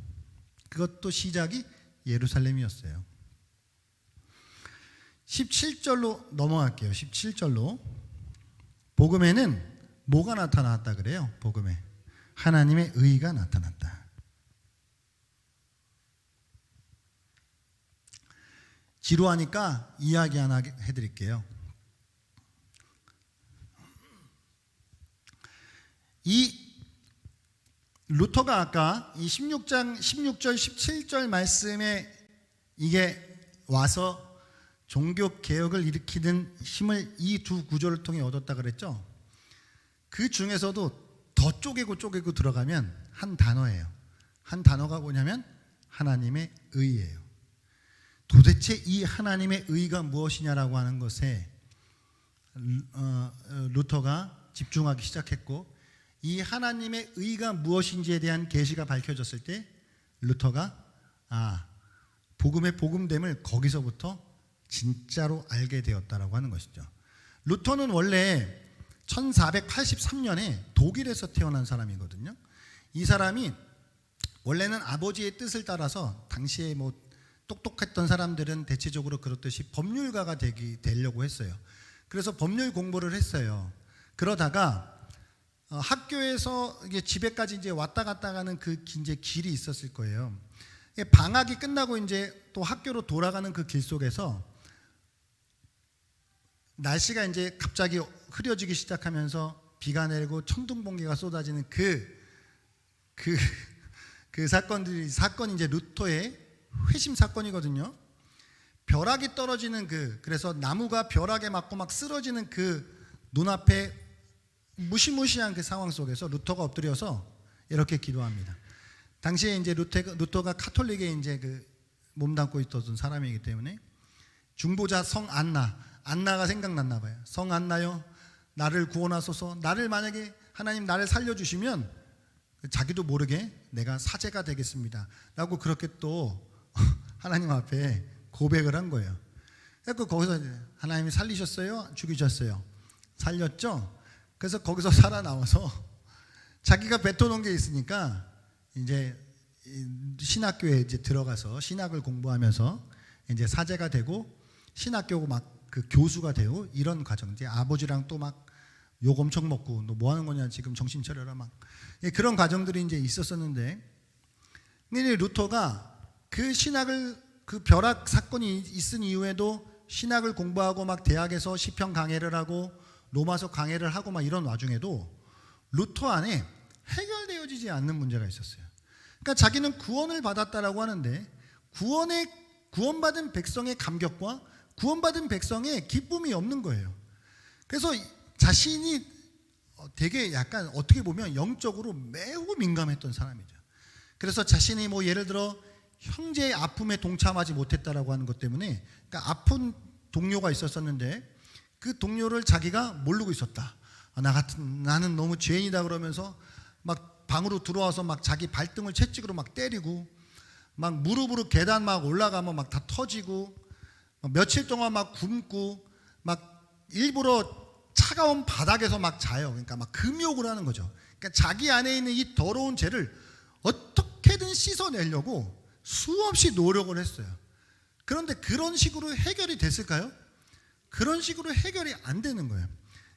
그것도 시작이 예루살렘이었어요. 17절로 넘어갈게요. 17절로. 복음에는 뭐가 나타났다 그래요? 복음에 하나님의 의가 나타났다. 지루하니까 이야기 하나 해드릴게요. 이 루터가 아까 이 16장 16절 17절 말씀에 이게 와서 종교 개혁을 일으키는 힘을 이 두 구조를 통해 얻었다 그랬죠. 그 중에서도 더 쪼개고 들어가면 한 단어예요. 한 단어가 뭐냐면 하나님의 의예요. 도대체 이 하나님의 의가 무엇이냐라고 하는 것에 루터가 집중하기 시작했고, 이 하나님의 의가 무엇인지에 대한 계시가 밝혀졌을 때 루터가 복음의 복음됨을 거기서부터 진짜로 알게 되었다라고 하는 것이죠. 루터는 원래 1483년에 독일에서 태어난 사람이거든요. 이 사람이 원래는 아버지의 뜻을 따라서 당시에 뭐 똑똑했던 사람들은 대체적으로 그렇듯이 법률가가 되려고 했어요. 그래서 법률 공부를 했어요. 그러다가 학교에서 이게 집에까지 이제 왔다 갔다 가는 그 이제 길이 있었을 거예요. 방학이 끝나고 이제 또 학교로 돌아가는 그 길 속에서 날씨가 이제 갑자기 흐려지기 시작하면서 비가 내리고 천둥번개가 쏟아지는 그 사건이 이제 루터의 회심 사건이거든요. 벼락이 떨어지는 그래서 나무가 벼락에 맞고 막 쓰러지는 그 눈앞에 무시무시한 그 상황 속에서 루터가 엎드려서 이렇게 기도합니다. 당시에 이제 루터가 카톨릭에 이제 몸담고 있었던 사람이기 때문에 중보자 성 안나가 생각났나 봐요. 성 안나요, 나를 구원하소서. 나를 만약에 하나님 나를 살려주시면 자기도 모르게 내가 사제가 되겠습니다 라고 그렇게 또 하나님 앞에 고백을 한 거예요. 그래서 거기서 하나님이 살리셨어요? 죽이셨어요? 살렸죠? 그래서 거기서 살아나와서 자기가 뱉어놓은 게 있으니까 이제 신학교에 이제 들어가서 신학을 공부하면서 이제 사제가 되고 신학교 막 그 교수가 되고 이런 과정. 이제 아버지랑 또 막 욕 엄청 먹고 너 뭐 하는 거냐 지금 정신 차려라 막 그런 과정들이 이제 있었었는데, 근데 루터가 그 신학을 그 벼락 사건이 있은 이후에도 신학을 공부하고 막 대학에서 시편 강해를 하고 로마서 강해를 하고 막 이런 와중에도 루터 안에 해결되어지지 않는 문제가 있었어요. 그러니까 자기는 구원을 받았다라고 하는데 구원받은 백성의 감격과 구원받은 백성의 기쁨이 없는 거예요. 그래서 자신이 되게 약간 어떻게 보면 영적으로 매우 민감했던 사람이죠. 그래서 자신이 뭐 예를 들어 형제의 아픔에 동참하지 못했다라고 하는 것 때문에, 그러니까 아픈 동료가 있었었는데 그 동료를 자기가 모르고 있었다. 나는 너무 죄인이다 그러면서 막 방으로 들어와서 막 자기 발등을 채찍으로 막 때리고 막 무릎으로 계단 막 올라가면 막 다 터지고 며칠 동안 막 굶고 막 일부러 차가운 바닥에서 막 자요. 그러니까 막 금욕을 하는 거죠. 그러니까 자기 안에 있는 이 더러운 죄를 어떻게든 씻어내려고 수없이 노력을 했어요. 그런데 그런 식으로 해결이 됐을까요? 그런 식으로 해결이 안 되는 거예요.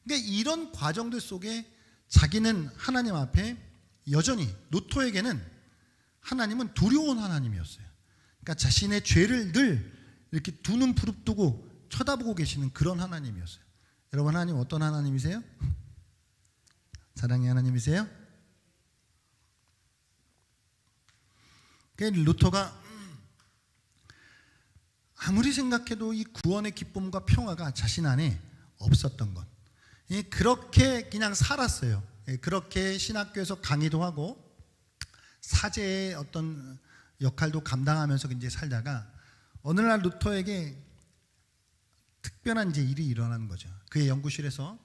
그러니까 이런 과정들 속에 자기는 하나님 앞에 여전히 루터에게는 하나님은 두려운 하나님이었어요. 그러니까 자신의 죄를 늘 이렇게 두 눈 부릅뜨고 쳐다보고 계시는 그런 하나님이었어요. 여러분, 하나님 어떤 하나님이세요? 사랑의 하나님이세요? 그러니까 루터가 아무리 생각해도 이 구원의 기쁨과 평화가 자신 안에 없었던 것, 그렇게 그냥 살았어요. 그렇게 신학교에서 강의도 하고 사제의 어떤 역할도 감당하면서 이제 살다가 어느 날 루터에게 특별한 이제 일이 일어나는 거죠. 그의 연구실에서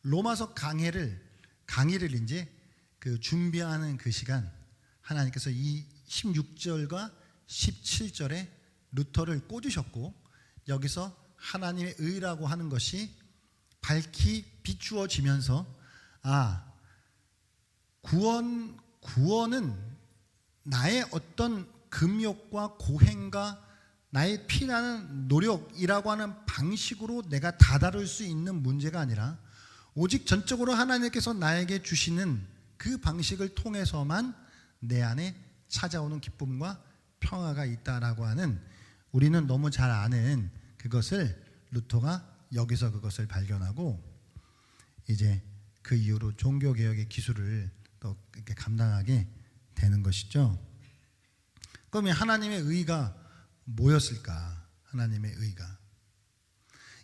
로마서 강의를 이제 그 준비하는 그 시간, 하나님께서 이 16절과 17절에 루터를 꽂으셨고, 여기서 하나님의 의라고 하는 것이 밝히 비추어지면서 구원은 나의 어떤 금욕과 고행과 나의 피나는 노력이라고 하는 방식으로 내가 다다를 수 있는 문제가 아니라 오직 전적으로 하나님께서 나에게 주시는 그 방식을 통해서만 내 안에 찾아오는 기쁨과 평화가 있다라고 하는, 우리는 너무 잘 아는 그것을 루터가 여기서 그것을 발견하고 이제 그 이후로 종교개혁의 기술을 또 이렇게 감당하게 되는 것이죠. 그러면 하나님의 의가 뭐였을까? 하나님의 의가,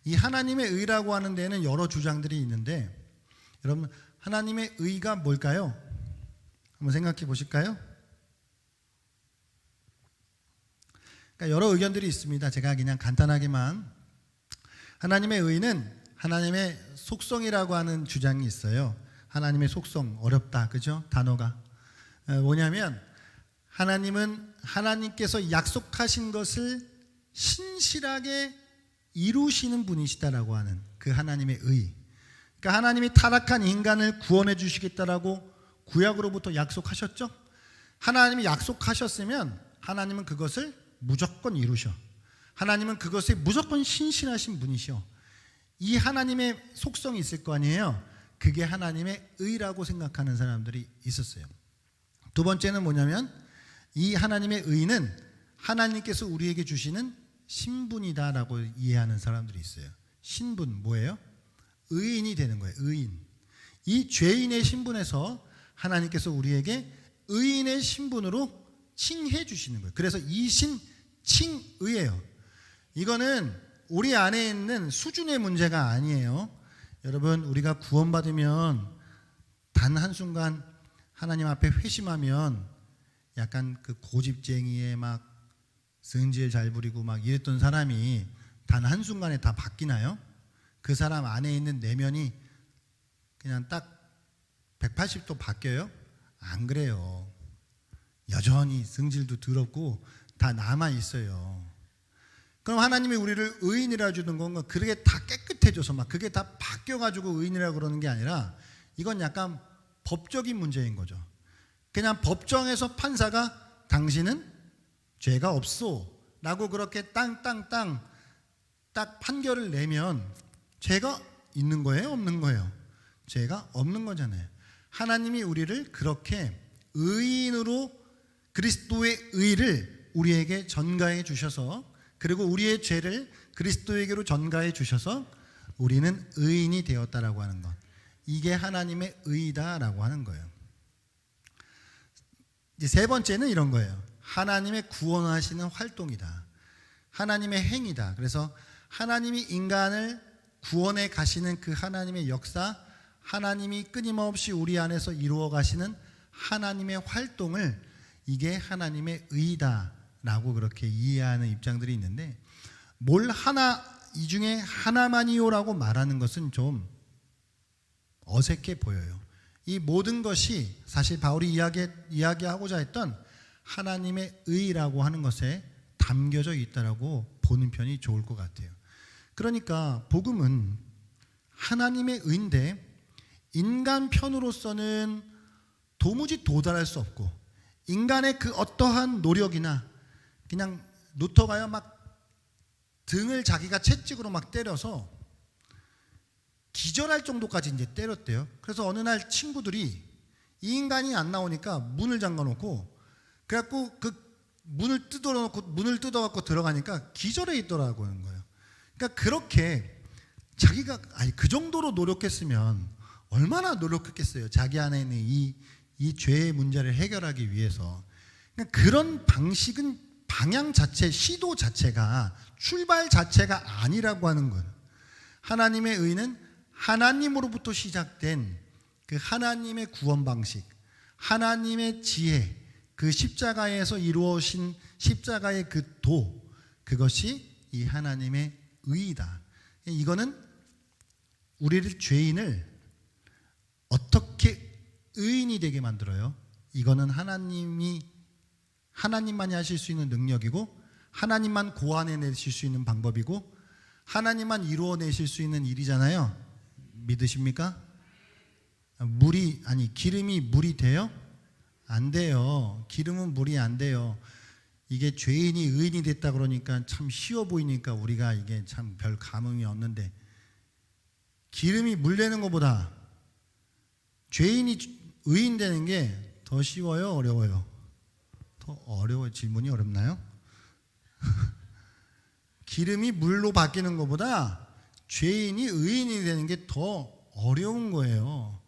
이 하나님의 의라고 하는 데에는 여러 주장들이 있는데, 여러분, 하나님의 의가 뭘까요? 한번 생각해 보실까요? 그러니까 여러 의견들이 있습니다. 제가 그냥 간단하게만, 하나님의 의는 하나님의 속성이라고 하는 주장이 있어요. 하나님의 속성, 어렵다, 그죠? 단어가 뭐냐면, 하나님은 하나님께서 약속하신 것을 신실하게 이루시는 분이시다라고 하는 그 하나님의 의. 그러니까 하나님이 타락한 인간을 구원해 주시겠다라고 구약으로부터 약속하셨죠. 하나님이 약속하셨으면 하나님은 그것을 무조건 이루셔. 하나님은 그것에 무조건 신실하신 분이셔. 이 하나님의 속성이 있을 거 아니에요. 그게 하나님의 의라고 생각하는 사람들이 있었어요. 두 번째는 뭐냐면, 이 하나님의 의는 하나님께서 우리에게 주시는 신분이다라고 이해하는 사람들이 있어요. 신분 뭐예요? 의인이 되는 거예요. 의인. 이 죄인의 신분에서 하나님께서 우리에게 의인의 신분으로 칭해 주시는 거예요. 그래서 칭의예요. 이거는 우리 안에 있는 수준의 문제가 아니에요. 여러분, 우리가 구원받으면 단 한순간 하나님 앞에 회심하면 약간 그 고집쟁이에 막 성질 잘 부리고 막 이랬던 사람이 단 한순간에 다 바뀌나요? 그 사람 안에 있는 내면이 그냥 딱 180도 바뀌어요? 안 그래요. 여전히 성질도 더럽고 다 남아 있어요. 그럼 하나님이 우리를 의인이라 주는 건가? 그게 다 깨끗해져서 막 그게 다 바뀌어가지고 의인이라 그러는 게 아니라, 이건 약간 법적인 문제인 거죠. 그냥 법정에서 판사가 당신은 죄가 없어 라고 그렇게 땅땅땅 딱 판결을 내면 죄가 있는 거예요? 없는 거예요? 죄가 없는 거잖아요. 하나님이 우리를 그렇게 의인으로, 그리스도의 의를 우리에게 전가해 주셔서, 그리고 우리의 죄를 그리스도에게로 전가해 주셔서 우리는 의인이 되었다라고 하는 것, 이게 하나님의 의다라고 하는 거예요. 이제 세 번째는 이런 거예요. 하나님의 구원하시는 활동이다. 하나님의 행위다. 그래서 하나님이 인간을 구원해 가시는 그 하나님의 역사, 하나님이 끊임없이 우리 안에서 이루어 가시는 하나님의 활동을, 이게 하나님의 의다라고 그렇게 이해하는 입장들이 있는데, 이 중에 하나만이요라고 말하는 것은 좀 어색해 보여요. 이 모든 것이 사실 바울이 이야기하고자 했던 하나님의 의라고 하는 것에 담겨져 있다라고 보는 편이 좋을 것 같아요. 그러니까 복음은 하나님의 의인데 인간 편으로서는 도무지 도달할 수 없고 인간의 그 어떠한 노력이나 그냥 루터가요 막 등을 자기가 채찍으로 막 때려서 기절할 정도까지 이제 때렸대요. 그래서 어느 날 친구들이 이 인간이 안 나오니까 문을 잠가놓고 그래갖고 그 문을 뜯어갖고 들어가니까 기절해 있더라고 하는 거예요. 그러니까 그렇게 자기가 그 정도로 노력했으면 얼마나 노력했겠어요. 자기 안에 있는 이 죄의 문제를 해결하기 위해서. 그러니까 그런 방식은 방향 자체, 시도 자체가 출발 자체가 아니라고 하는 거예요. 하나님의 의는 하나님으로부터 시작된 그 하나님의 구원 방식, 하나님의 지혜, 그 십자가에서 이루어진 십자가의 그 도, 그것이 이 하나님의 의이다. 이거는 우리를 죄인을 어떻게 의인이 되게 만들어요? 이거는 하나님만이 하실 수 있는 능력이고 하나님만 고안해내실 수 있는 방법이고 하나님만 이루어내실 수 있는 일이잖아요. 믿으십니까? 기름이 물이 돼요? 안 돼요. 기름은 물이 안 돼요. 이게 죄인이 의인이 됐다 그러니까 참 쉬워 보이니까 우리가 이게 참 별 감흥이 없는데 기름이 물 되는 것보다 죄인이 의인 되는 게 더 쉬워요? 어려워요? 더 어려워요. 질문이 어렵나요? 기름이 물로 바뀌는 것보다 죄인이 의인이 되는 게 더 어려운 거예요.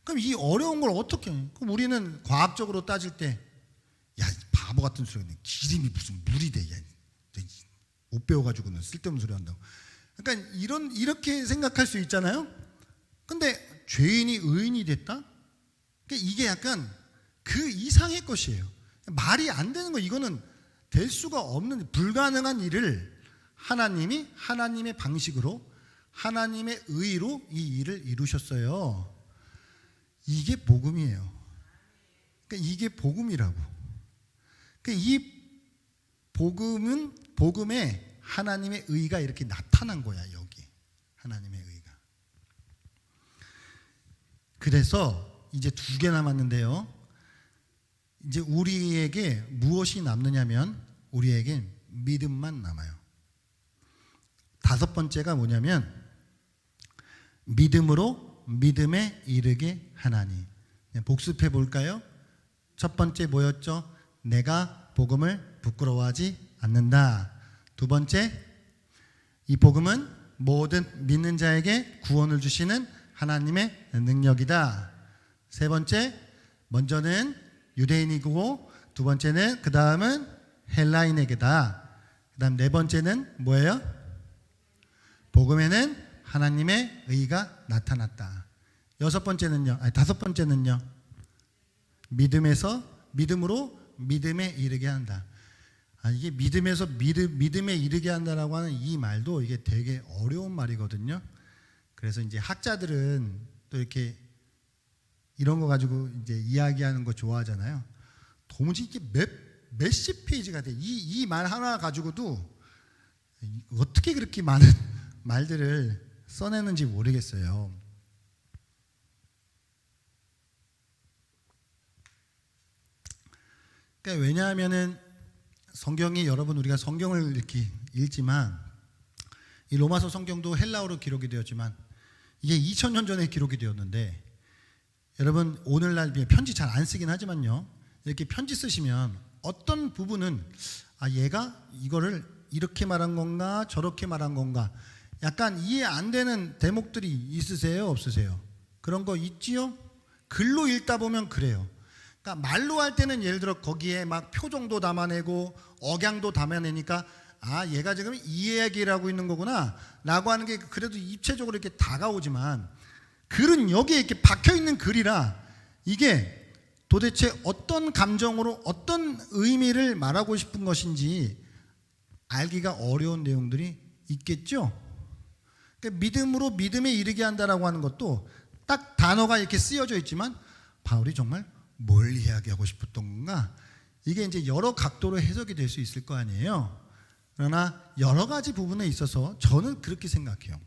그럼 이 어려운 걸 어떻게 해요? 그럼 우리는 과학적으로 따질 때 야, 바보 같은 소리 하네. 기름이 무슨 물이 돼. 야, 못 배워가지고는 쓸데없는 소리 한다고. 그러니까 이렇게 생각할 수 있잖아요. 근데 죄인이 의인이 됐다? 그러니까 이게 약간 그 이상의 것이에요. 말이 안 되는 거. 이거는 될 수가 없는 불가능한 일을 하나님이 하나님의 방식으로 하나님의 의로 이 일을 이루셨어요. 이게 복음이에요. 그러니까 이게 복음이라고. 그러니까 이 복음에 하나님의 의가 이렇게 나타난 거야. 여기 하나님의 의가. 그래서 이제 2개 남았는데요. 이제 우리에게 무엇이 남느냐면 우리에게 믿음만 남아요. 5번째가 뭐냐면 믿음으로 믿음에 이르게 하나니. 복습해 볼까요? 첫 번째 뭐였죠? 내가 복음을 부끄러워하지 않는다. 2번째, 이 복음은 모든 믿는 자에게 구원을 주시는 하나님의 능력이다. 3번째, 먼저는 유대인이고 2번째는 그 다음은 헬라인에게다. 그 다음 4번째는 뭐예요? 복음에는 하나님의 의가 나타났다. 5번째는요? 믿음으로 믿음에 이르게 한다. 이게 믿음에서 믿음에 이르게 한다라고 하는 이 말도 이게 되게 어려운 말이거든요. 그래서 이제 학자들은 또 이렇게 이런 거 가지고 이제 이야기하는 거 좋아하잖아요. 도무지 이게 몇십 페이지가 돼. 이 말 하나 가지고도 어떻게 그렇게 많은 말들을 써내는지 모르겠어요. 그러니까 왜냐하면은 성경이 여러분 우리가 성경을 이렇게 읽지만 이 로마서 성경도 헬라어로 기록이 되었지만 이게 2000년 전에 기록이 되었는데 여러분 오늘날 편지 잘 안 쓰긴 하지만요. 이렇게 편지 쓰시면 어떤 부분은 얘가 이거를 이렇게 말한 건가 저렇게 말한 건가 약간 이해 안 되는 대목들이 있으세요? 없으세요? 그런 거 있지요? 글로 읽다 보면 그래요. 그러니까 말로 할 때는 예를 들어 거기에 막 표정도 담아내고 억양도 담아내니까 얘가 지금 이 얘기를 하고 있는 거구나 라고 하는 게 그래도 입체적으로 이렇게 다가오지만 글은 여기에 이렇게 박혀있는 글이라 이게 도대체 어떤 감정으로 어떤 의미를 말하고 싶은 것인지 알기가 어려운 내용들이 있겠죠. 그러니까 믿음으로 믿음에 이르게 한다라고 하는 것도 딱 단어가 이렇게 쓰여져 있지만 바울이 정말 뭘 이야기하고 싶었던 건가? 이게 이제 여러 각도로 해석이 될 수 있을 거 아니에요. 그러나 여러 가지 부분에 있어서 저는 그렇게 생각해요.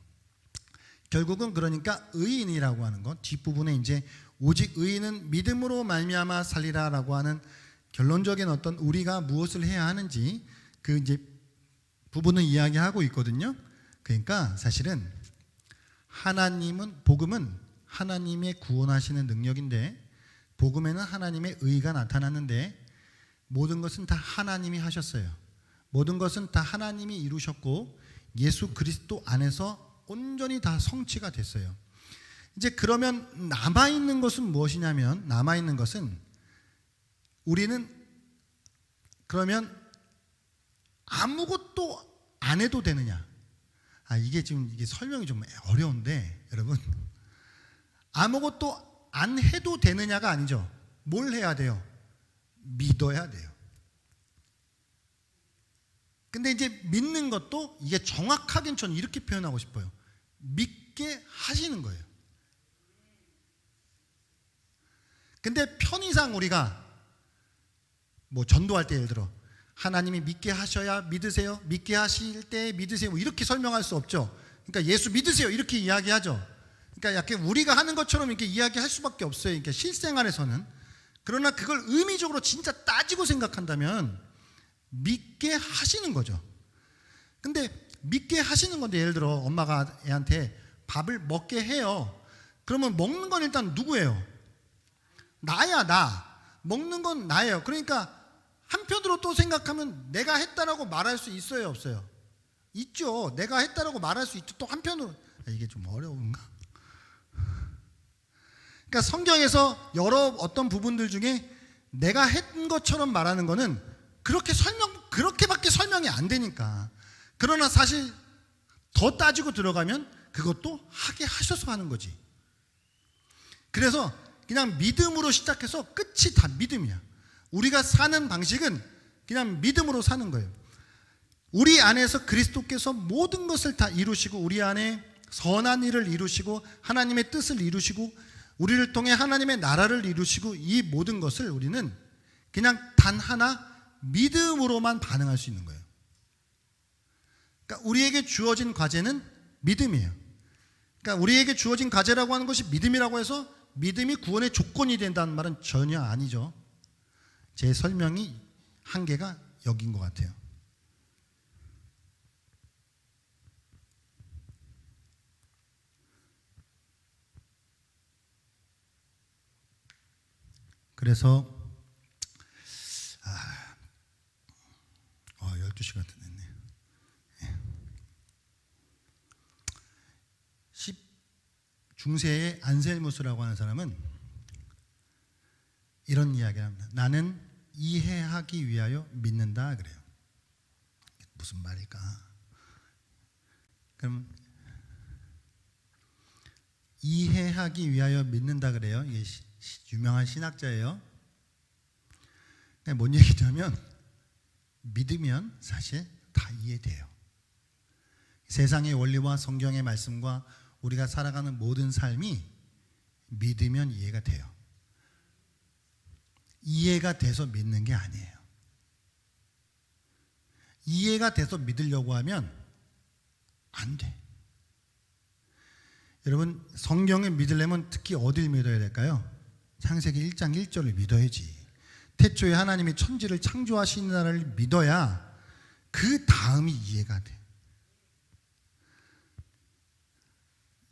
결국은 그러니까 의인이라고 하는 것, 뒷부분에 이제 오직 의인은 믿음으로 말미암아 살리라라고 하는 결론적인 어떤 우리가 무엇을 해야 하는지 그 이제 부분을 이야기하고 있거든요. 그러니까 사실은 복음은 하나님의 구원하시는 능력인데, 복음에는 하나님의 의가 나타났는데 모든 것은 다 하나님이 하셨어요. 모든 것은 다 하나님이 이루셨고 예수 그리스도 안에서 온전히 다 성취가 됐어요. 이제 그러면 남아있는 것은 무엇이냐면, 남아있는 것은 우리는 그러면 아무것도 안 해도 되느냐? 이게 설명이 좀 어려운데, 여러분, 아무것도 안 해도 되느냐가 아니죠. 뭘 해야 돼요? 믿어야 돼요. 근데 이제 믿는 것도 이게 정확하게 저는 이렇게 표현하고 싶어요. 믿게 하시는 거예요. 근데 편의상 우리가 뭐 전도할 때 예를 들어 하나님이 믿게 하셔야 믿으세요, 믿게 하실 때 믿으세요, 뭐 이렇게 설명할 수 없죠. 그러니까 예수 믿으세요 이렇게 이야기하죠. 그러니까 약간 우리가 하는 것처럼 이렇게 이야기할 수밖에 없어요. 그러니까 실생활에서는. 그러나 그걸 의미적으로 진짜 따지고 생각한다면 믿게 하시는 거죠. 근데 믿게 하시는 건데, 예를 들어 엄마가 애한테 밥을 먹게 해요. 그러면 먹는 건 일단 누구예요? 나야, 나. 먹는 건 나예요. 그러니까 한편으로 또 생각하면 내가 했다라고 말할 수 있어요, 없어요? 있죠. 내가 했다라고 말할 수 있죠. 또 한편으로 이게 좀 어려운가? 그러니까 성경에서 여러 어떤 부분들 중에 내가 했던 것처럼 말하는 거는 그렇게밖에 설명이 안 되니까. 그러나 사실 더 따지고 들어가면 그것도 하게 하셔서 하는 거지. 그래서 그냥 믿음으로 시작해서 끝이 다 믿음이야. 우리가 사는 방식은 그냥 믿음으로 사는 거예요. 우리 안에서 그리스도께서 모든 것을 다 이루시고, 우리 안에 선한 일을 이루시고, 하나님의 뜻을 이루시고, 우리를 통해 하나님의 나라를 이루시고, 이 모든 것을 우리는 그냥 단 하나 믿음으로만 반응할 수 있는 거예요. 그러니까 우리에게 주어진 과제는 믿음이에요. 그러니까 우리에게 주어진 과제라고 하는 것이 믿음이라고 해서 믿음이 구원의 조건이 된다는 말은 전혀 아니죠. 제 설명이 한계가 여기인 것 같아요. 그래서 12시간 됐네. 10중세의 안셀무스라고 하는 사람은 이런 이야기를 합니다. 나는 이해하기 위하여 믿는다 그래요. 무슨 말일까? 그럼 이해하기 위하여 믿는다 그래요. 이게 유명한 신학자예요. 뭔 얘기냐면, 믿으면 사실 다 이해돼요. 세상의 원리와 성경의 말씀과 우리가 살아가는 모든 삶이 믿으면 이해가 돼요. 이해가 돼서 믿는 게 아니에요. 이해가 돼서 믿으려고 하면 안 돼. 여러분, 성경을 믿으려면 특히 어딜 믿어야 될까요? 창세기 1장 1절을 믿어야지. 태초에 하나님이 천지를 창조하신 나라를 믿어야 그 다음이 이해가 돼.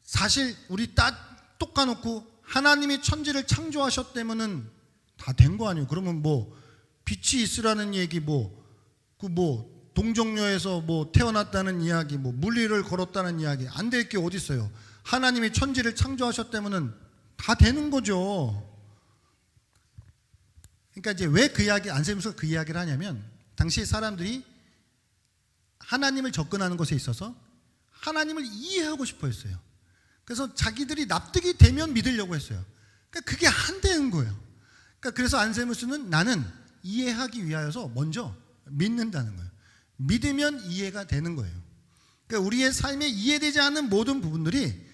사실 우리 똑 까놓고 하나님이 천지를 창조하셨다면은 다 된 거 아니에요. 그러면 뭐 빛이 있으라는 얘기, 동정녀에서 태어났다는 이야기, 물리를 걸었다는 이야기, 안 될 게 어디 있어요? 하나님이 천지를 창조하셨다면은 다 되는 거죠. 그러니까 이제 왜 그 이야기, 안셀무스가 그 이야기를 하냐면, 당시 사람들이 하나님을 접근하는 것에 있어서 하나님을 이해하고 싶어 했어요. 그래서 자기들이 납득이 되면 믿으려고 했어요. 그러니까 그게 안 되는 거예요. 그러니까 그래서 안셀무스는 나는 이해하기 위하여서 먼저 믿는다는 거예요. 믿으면 이해가 되는 거예요. 그러니까 우리의 삶에 이해되지 않는 모든 부분들이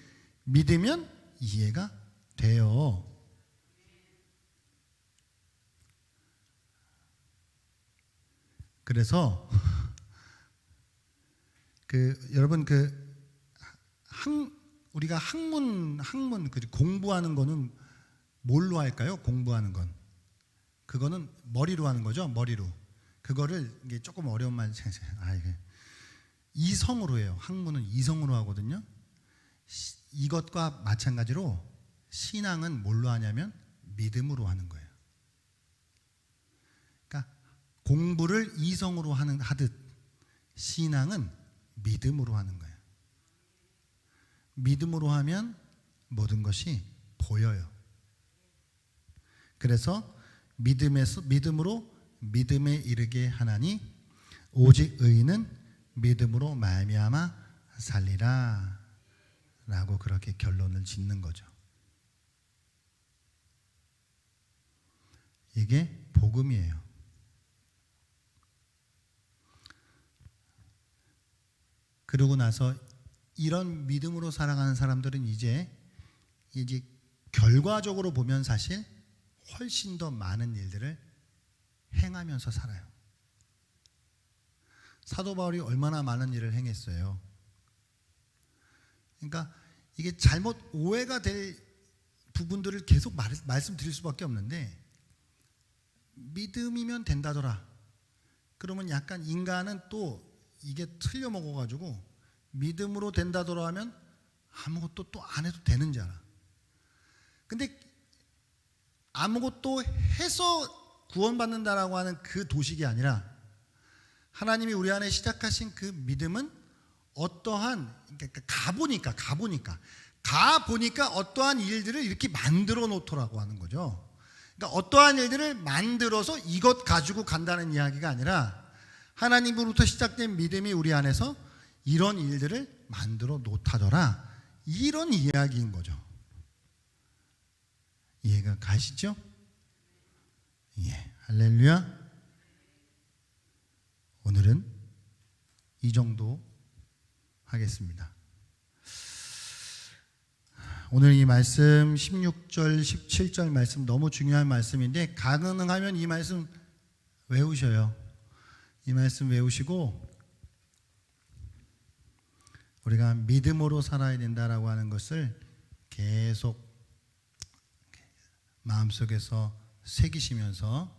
믿으면 이해가 돼요. 그래서 여러분 우리가 학문 공부하는 거는 뭘로 할까요? 공부하는 건 그거는 머리로 하는 거죠. 머리로. 그거를 이게 조금 어려운 말 이게 이성으로 해요. 학문은 이성으로 하거든요. 이것과 마찬가지로 신앙은 뭘로 하냐면 믿음으로 하는 거예요. 그러니까 공부를 이성으로 하듯 신앙은 믿음으로 하는 거예요. 믿음으로 하면 모든 것이 보여요. 그래서 믿음으로 믿음에 이르게 하나니 오직 의인은 믿음으로 말미암아 살리라 라고 그렇게 결론을 짓는 거죠. 이게 복음이에요. 그러고 나서 이런 믿음으로 살아가는 사람들은 이제 결과적으로 보면 사실 훨씬 더 많은 일들을 행하면서 살아요. 사도 바울이 얼마나 많은 일을 행했어요. 그러니까 이게 잘못 오해가 될 부분들을 계속 말씀드릴 수밖에 없는데, 믿음이면 된다더라. 그러면 약간 인간은 또 이게 틀려 먹어가지고 믿음으로 된다더라 하면 아무것도 또 안 해도 되는 줄 알아. 근데 아무것도 해서 구원받는다라고 하는 그 도식이 아니라 하나님이 우리 안에 시작하신 그 믿음은 어떠한, 그러니까 가보니까 어떠한 일들을 이렇게 만들어 놓더라고 하는 거죠. 그러니까 어떠한 일들을 만들어서 이것 가지고 간다는 이야기가 아니라 하나님으로부터 시작된 믿음이 우리 안에서 이런 일들을 만들어 놓다더라, 이런 이야기인 거죠. 이해가 가시죠? 예, 할렐루야. 오늘은 이 정도 하겠습니다. 오늘 이 말씀 16절 17절 말씀 너무 중요한 말씀인데, 가능하면 이 말씀 외우셔요. 이 말씀 외우시고 우리가 믿음으로 살아야 된다라고 하는 것을 계속 마음속에서 새기시면서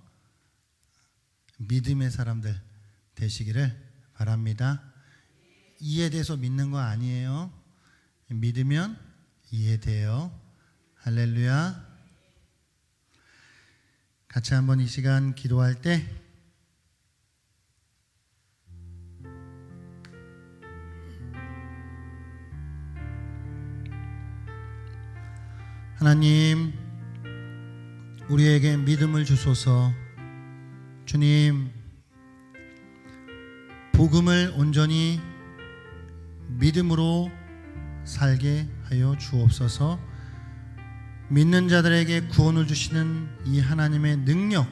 믿음의 사람들 되시기를 바랍니다. 이해돼서 믿는 거 아니에요. 믿으면 이해돼요. 할렐루야. 같이 한번 이 시간 기도할 때 하나님, 우리에게 믿음을 주소서. 주님, 복음을 온전히 믿음으로 살게 하여 주옵소서. 믿는 자들에게 구원을 주시는 이 하나님의 능력,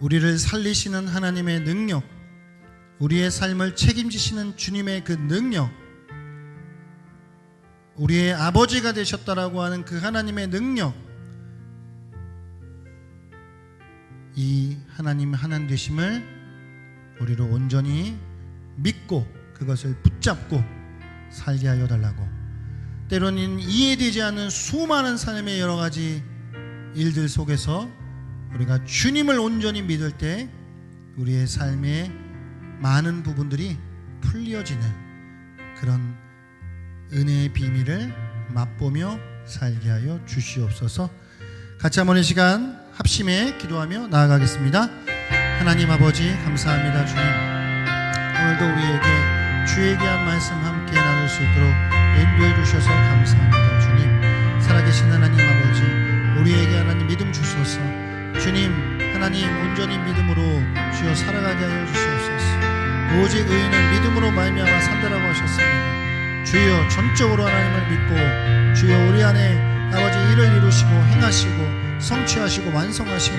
우리를 살리시는 하나님의 능력, 우리의 삶을 책임지시는 주님의 그 능력, 우리의 아버지가 되셨다라고 하는 그 하나님의 능력, 이 하나님 하나님 되심을 우리로 온전히 믿고 그것을 붙잡고 살게 하여 달라고. 때로는 이해되지 않는 수많은 삶의 여러 가지 일들 속에서 우리가 주님을 온전히 믿을 때 우리의 삶의 많은 부분들이 풀려지는 그런 은혜의 비밀을 맛보며 살게 하여 주시옵소서. 같이 한번 이 시간 합심해 기도하며 나아가겠습니다. 하나님 아버지, 감사합니다. 주님, 오늘도 우리에게 주에게 한 말씀 함께 나눌 수 있도록 인도해 주셔서 감사합니다. 주님, 살아계신 하나님 아버지, 우리에게 하나님 믿음 주소서. 주님, 하나님 온전히 믿음으로 주여 살아가게 하여 주시옵소서. 오직 의인은 믿음으로 말미암아 산다라고 하셨습니다. 주여, 전적으로 하나님을 믿고 주여 우리 안에 아버지 일을 이루시고 행하시고 성취하시고 완성하신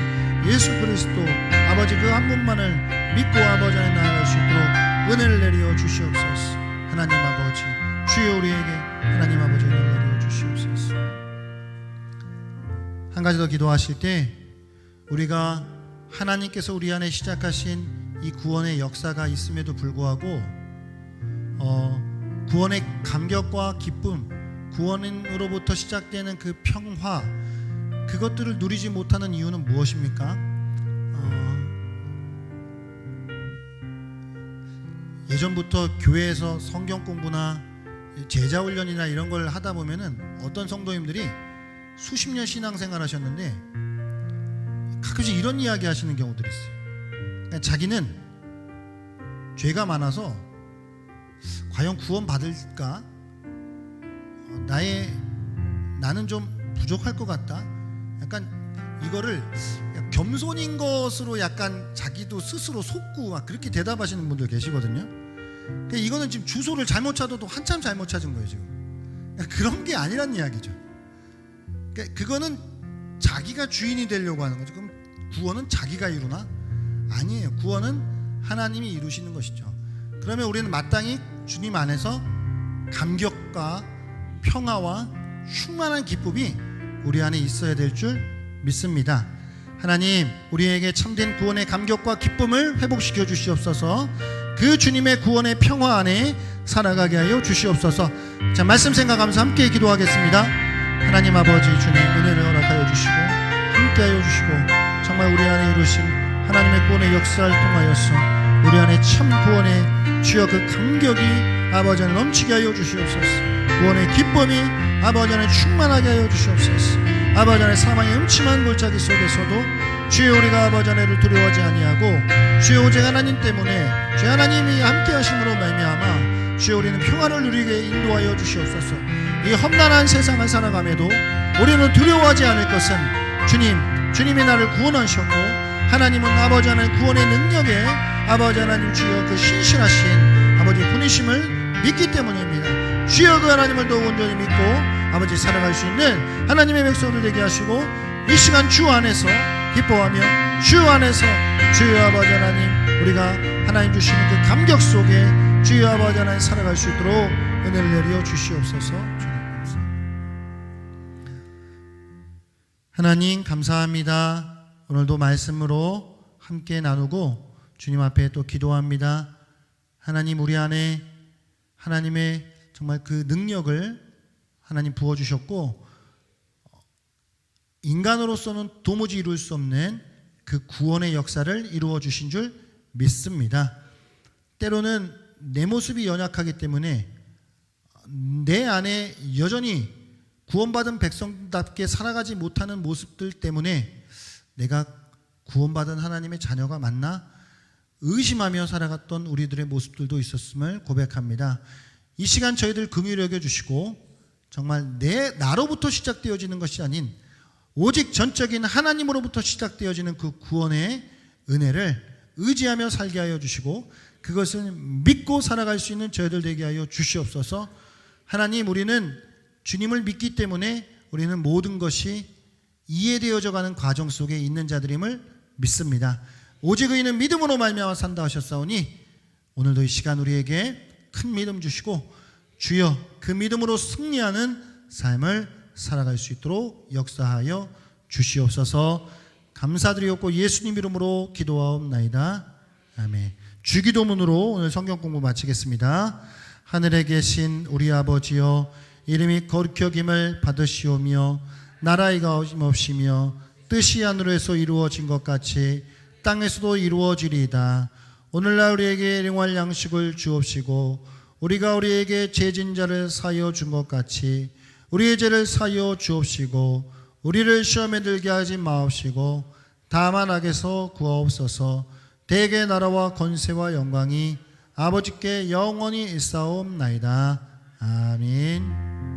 예수 그리스도 아버지 그 한 분만을 믿고 아버지 안에 나아갈 수 있도록 은혜를 내려 주시옵소서. 하나님 아버지, 주여 우리에게 하나님 아버지 은혜를 내려 주시옵소서. 한 가지 더 기도하실 때, 우리가 하나님께서 우리 안에 시작하신 이 구원의 역사가 있음에도 불구하고 구원의 감격과 기쁨, 구원으로부터 시작되는 그 평화, 그것들을 누리지 못하는 이유는 무엇입니까? 예전부터 교회에서 성경 공부나 제자 훈련이나 이런 걸 하다 보면은 어떤 성도님들이 수십 년 신앙생활 하셨는데 가끔씩 이런 이야기 하시는 경우들이 있어요. 그러니까 자기는 죄가 많아서 과연 구원 받을까? 나는 좀 부족할 것 같다. 약간 이거를 겸손인 것으로 약간 자기도 스스로 속고 막 그렇게 대답하시는 분들 계시거든요. 그러니까 이거는 지금 주소를 잘못 찾아도 한참 잘못 찾은 거예요 지금. 그러니까 그런 게 아니란 이야기죠. 그러니까 그거는 자기가 주인이 되려고 하는 거죠. 그럼 구원은 자기가 이루나? 아니에요. 구원은 하나님이 이루시는 것이죠. 그러면 우리는 마땅히 주님 안에서 감격과 평화와 충만한 기쁨이 우리 안에 있어야 될 줄 믿습니다. 하나님, 우리에게 참된 구원의 감격과 기쁨을 회복시켜 주시옵소서. 그 주님의 구원의 평화 안에 살아가게 하여 주시옵소서. 자, 말씀 생각하면서 함께 기도하겠습니다. 하나님 아버지, 주님 은혜를 허락하여 주시고 함께하여 주시고 정말 우리 안에 이루신 하나님의 구원의 역사를 통하여서 우리 안에 참 구원의 주여 그 감격이 아버지 안에 넘치게 하여 주시옵소서. 구원의 기쁨이 아버지 안에 충만하게 하여 주시옵소서. 아버지 안에 사망의 음침한 골짜기 속에서도 주여 우리가 아버지 안에를 두려워하지 아니하고 주여 오직 하나님 때문에 주여 하나님이 함께 하심으로 말미암아 주여 우리는 평화를 누리게 인도하여 주시옵소서. 이 험난한 세상을 살아감에도 우리는 두려워하지 않을 것은 주님이 나를 구원하셨고 하나님은 아버지 하나님 구원의 능력에 아버지 하나님 주여 그 신실하신 아버지 분이심을 믿기 때문입니다. 주여 그 하나님을 더욱 온전히 믿고 아버지 살아갈 수 있는 하나님의 백성들 되게 하시고 이 시간 주 안에서 기뻐하며 주 안에서 주여 아버지 하나님 우리가 하나님 주시는 그 감격 속에 주여 아버지 하나님 살아갈 수 있도록 은혜를 내려 주시옵소서. 주님 감사합니다. 하나님 감사합니다. 오늘도 말씀으로 함께 나누고 주님 앞에 또 기도합니다. 하나님 우리 안에 하나님의 정말 그 능력을 하나님 부어주셨고 인간으로서는 도무지 이룰 수 없는 그 구원의 역사를 이루어 주신 줄 믿습니다. 때로는 내 모습이 연약하기 때문에 내 안에 여전히 구원받은 백성답게 살아가지 못하는 모습들 때문에 내가 구원받은 하나님의 자녀가 맞나 의심하며 살아갔던 우리들의 모습들도 있었음을 고백합니다. 이 시간 저희들 긍휼히 여겨주시고 정말 나로부터 시작되어지는 것이 아닌 오직 전적인 하나님으로부터 시작되어지는 그 구원의 은혜를 의지하며 살게 하여 주시고 그것을 믿고 살아갈 수 있는 저희들 되게 하여 주시옵소서. 하나님 우리는 주님을 믿기 때문에 우리는 모든 것이 이해되어져 가는 과정 속에 있는 자들임을 믿습니다. 오직 의인은 믿음으로 말미암아 산다 하셨사오니 오늘도 이 시간 우리에게 큰 믿음 주시고 주여 그 믿음으로 승리하는 삶을 살아갈 수 있도록 역사하여 주시옵소서. 감사드리옵고 예수님 이름으로 기도하옵나이다. 아멘. 주기도문으로 오늘 성경 공부 마치겠습니다. 하늘에 계신 우리 아버지여 이름이 거룩히 여김을 받으시오며 나라의 가짐없이며 뜻이 하늘에서 이루어진 것 같이 땅에서도 이루어지리이다. 오늘날 우리에게 일용할 양식을 주옵시고 우리가 우리에게 죄진 자를 사하여 준 것 같이 우리의 죄를 사하여 주옵시고 우리를 시험에 들게 하지 마옵시고 다만 악에서 구하옵소서. 대개 나라와 권세와 영광이 아버지께 영원히 있사옵나이다. 아멘.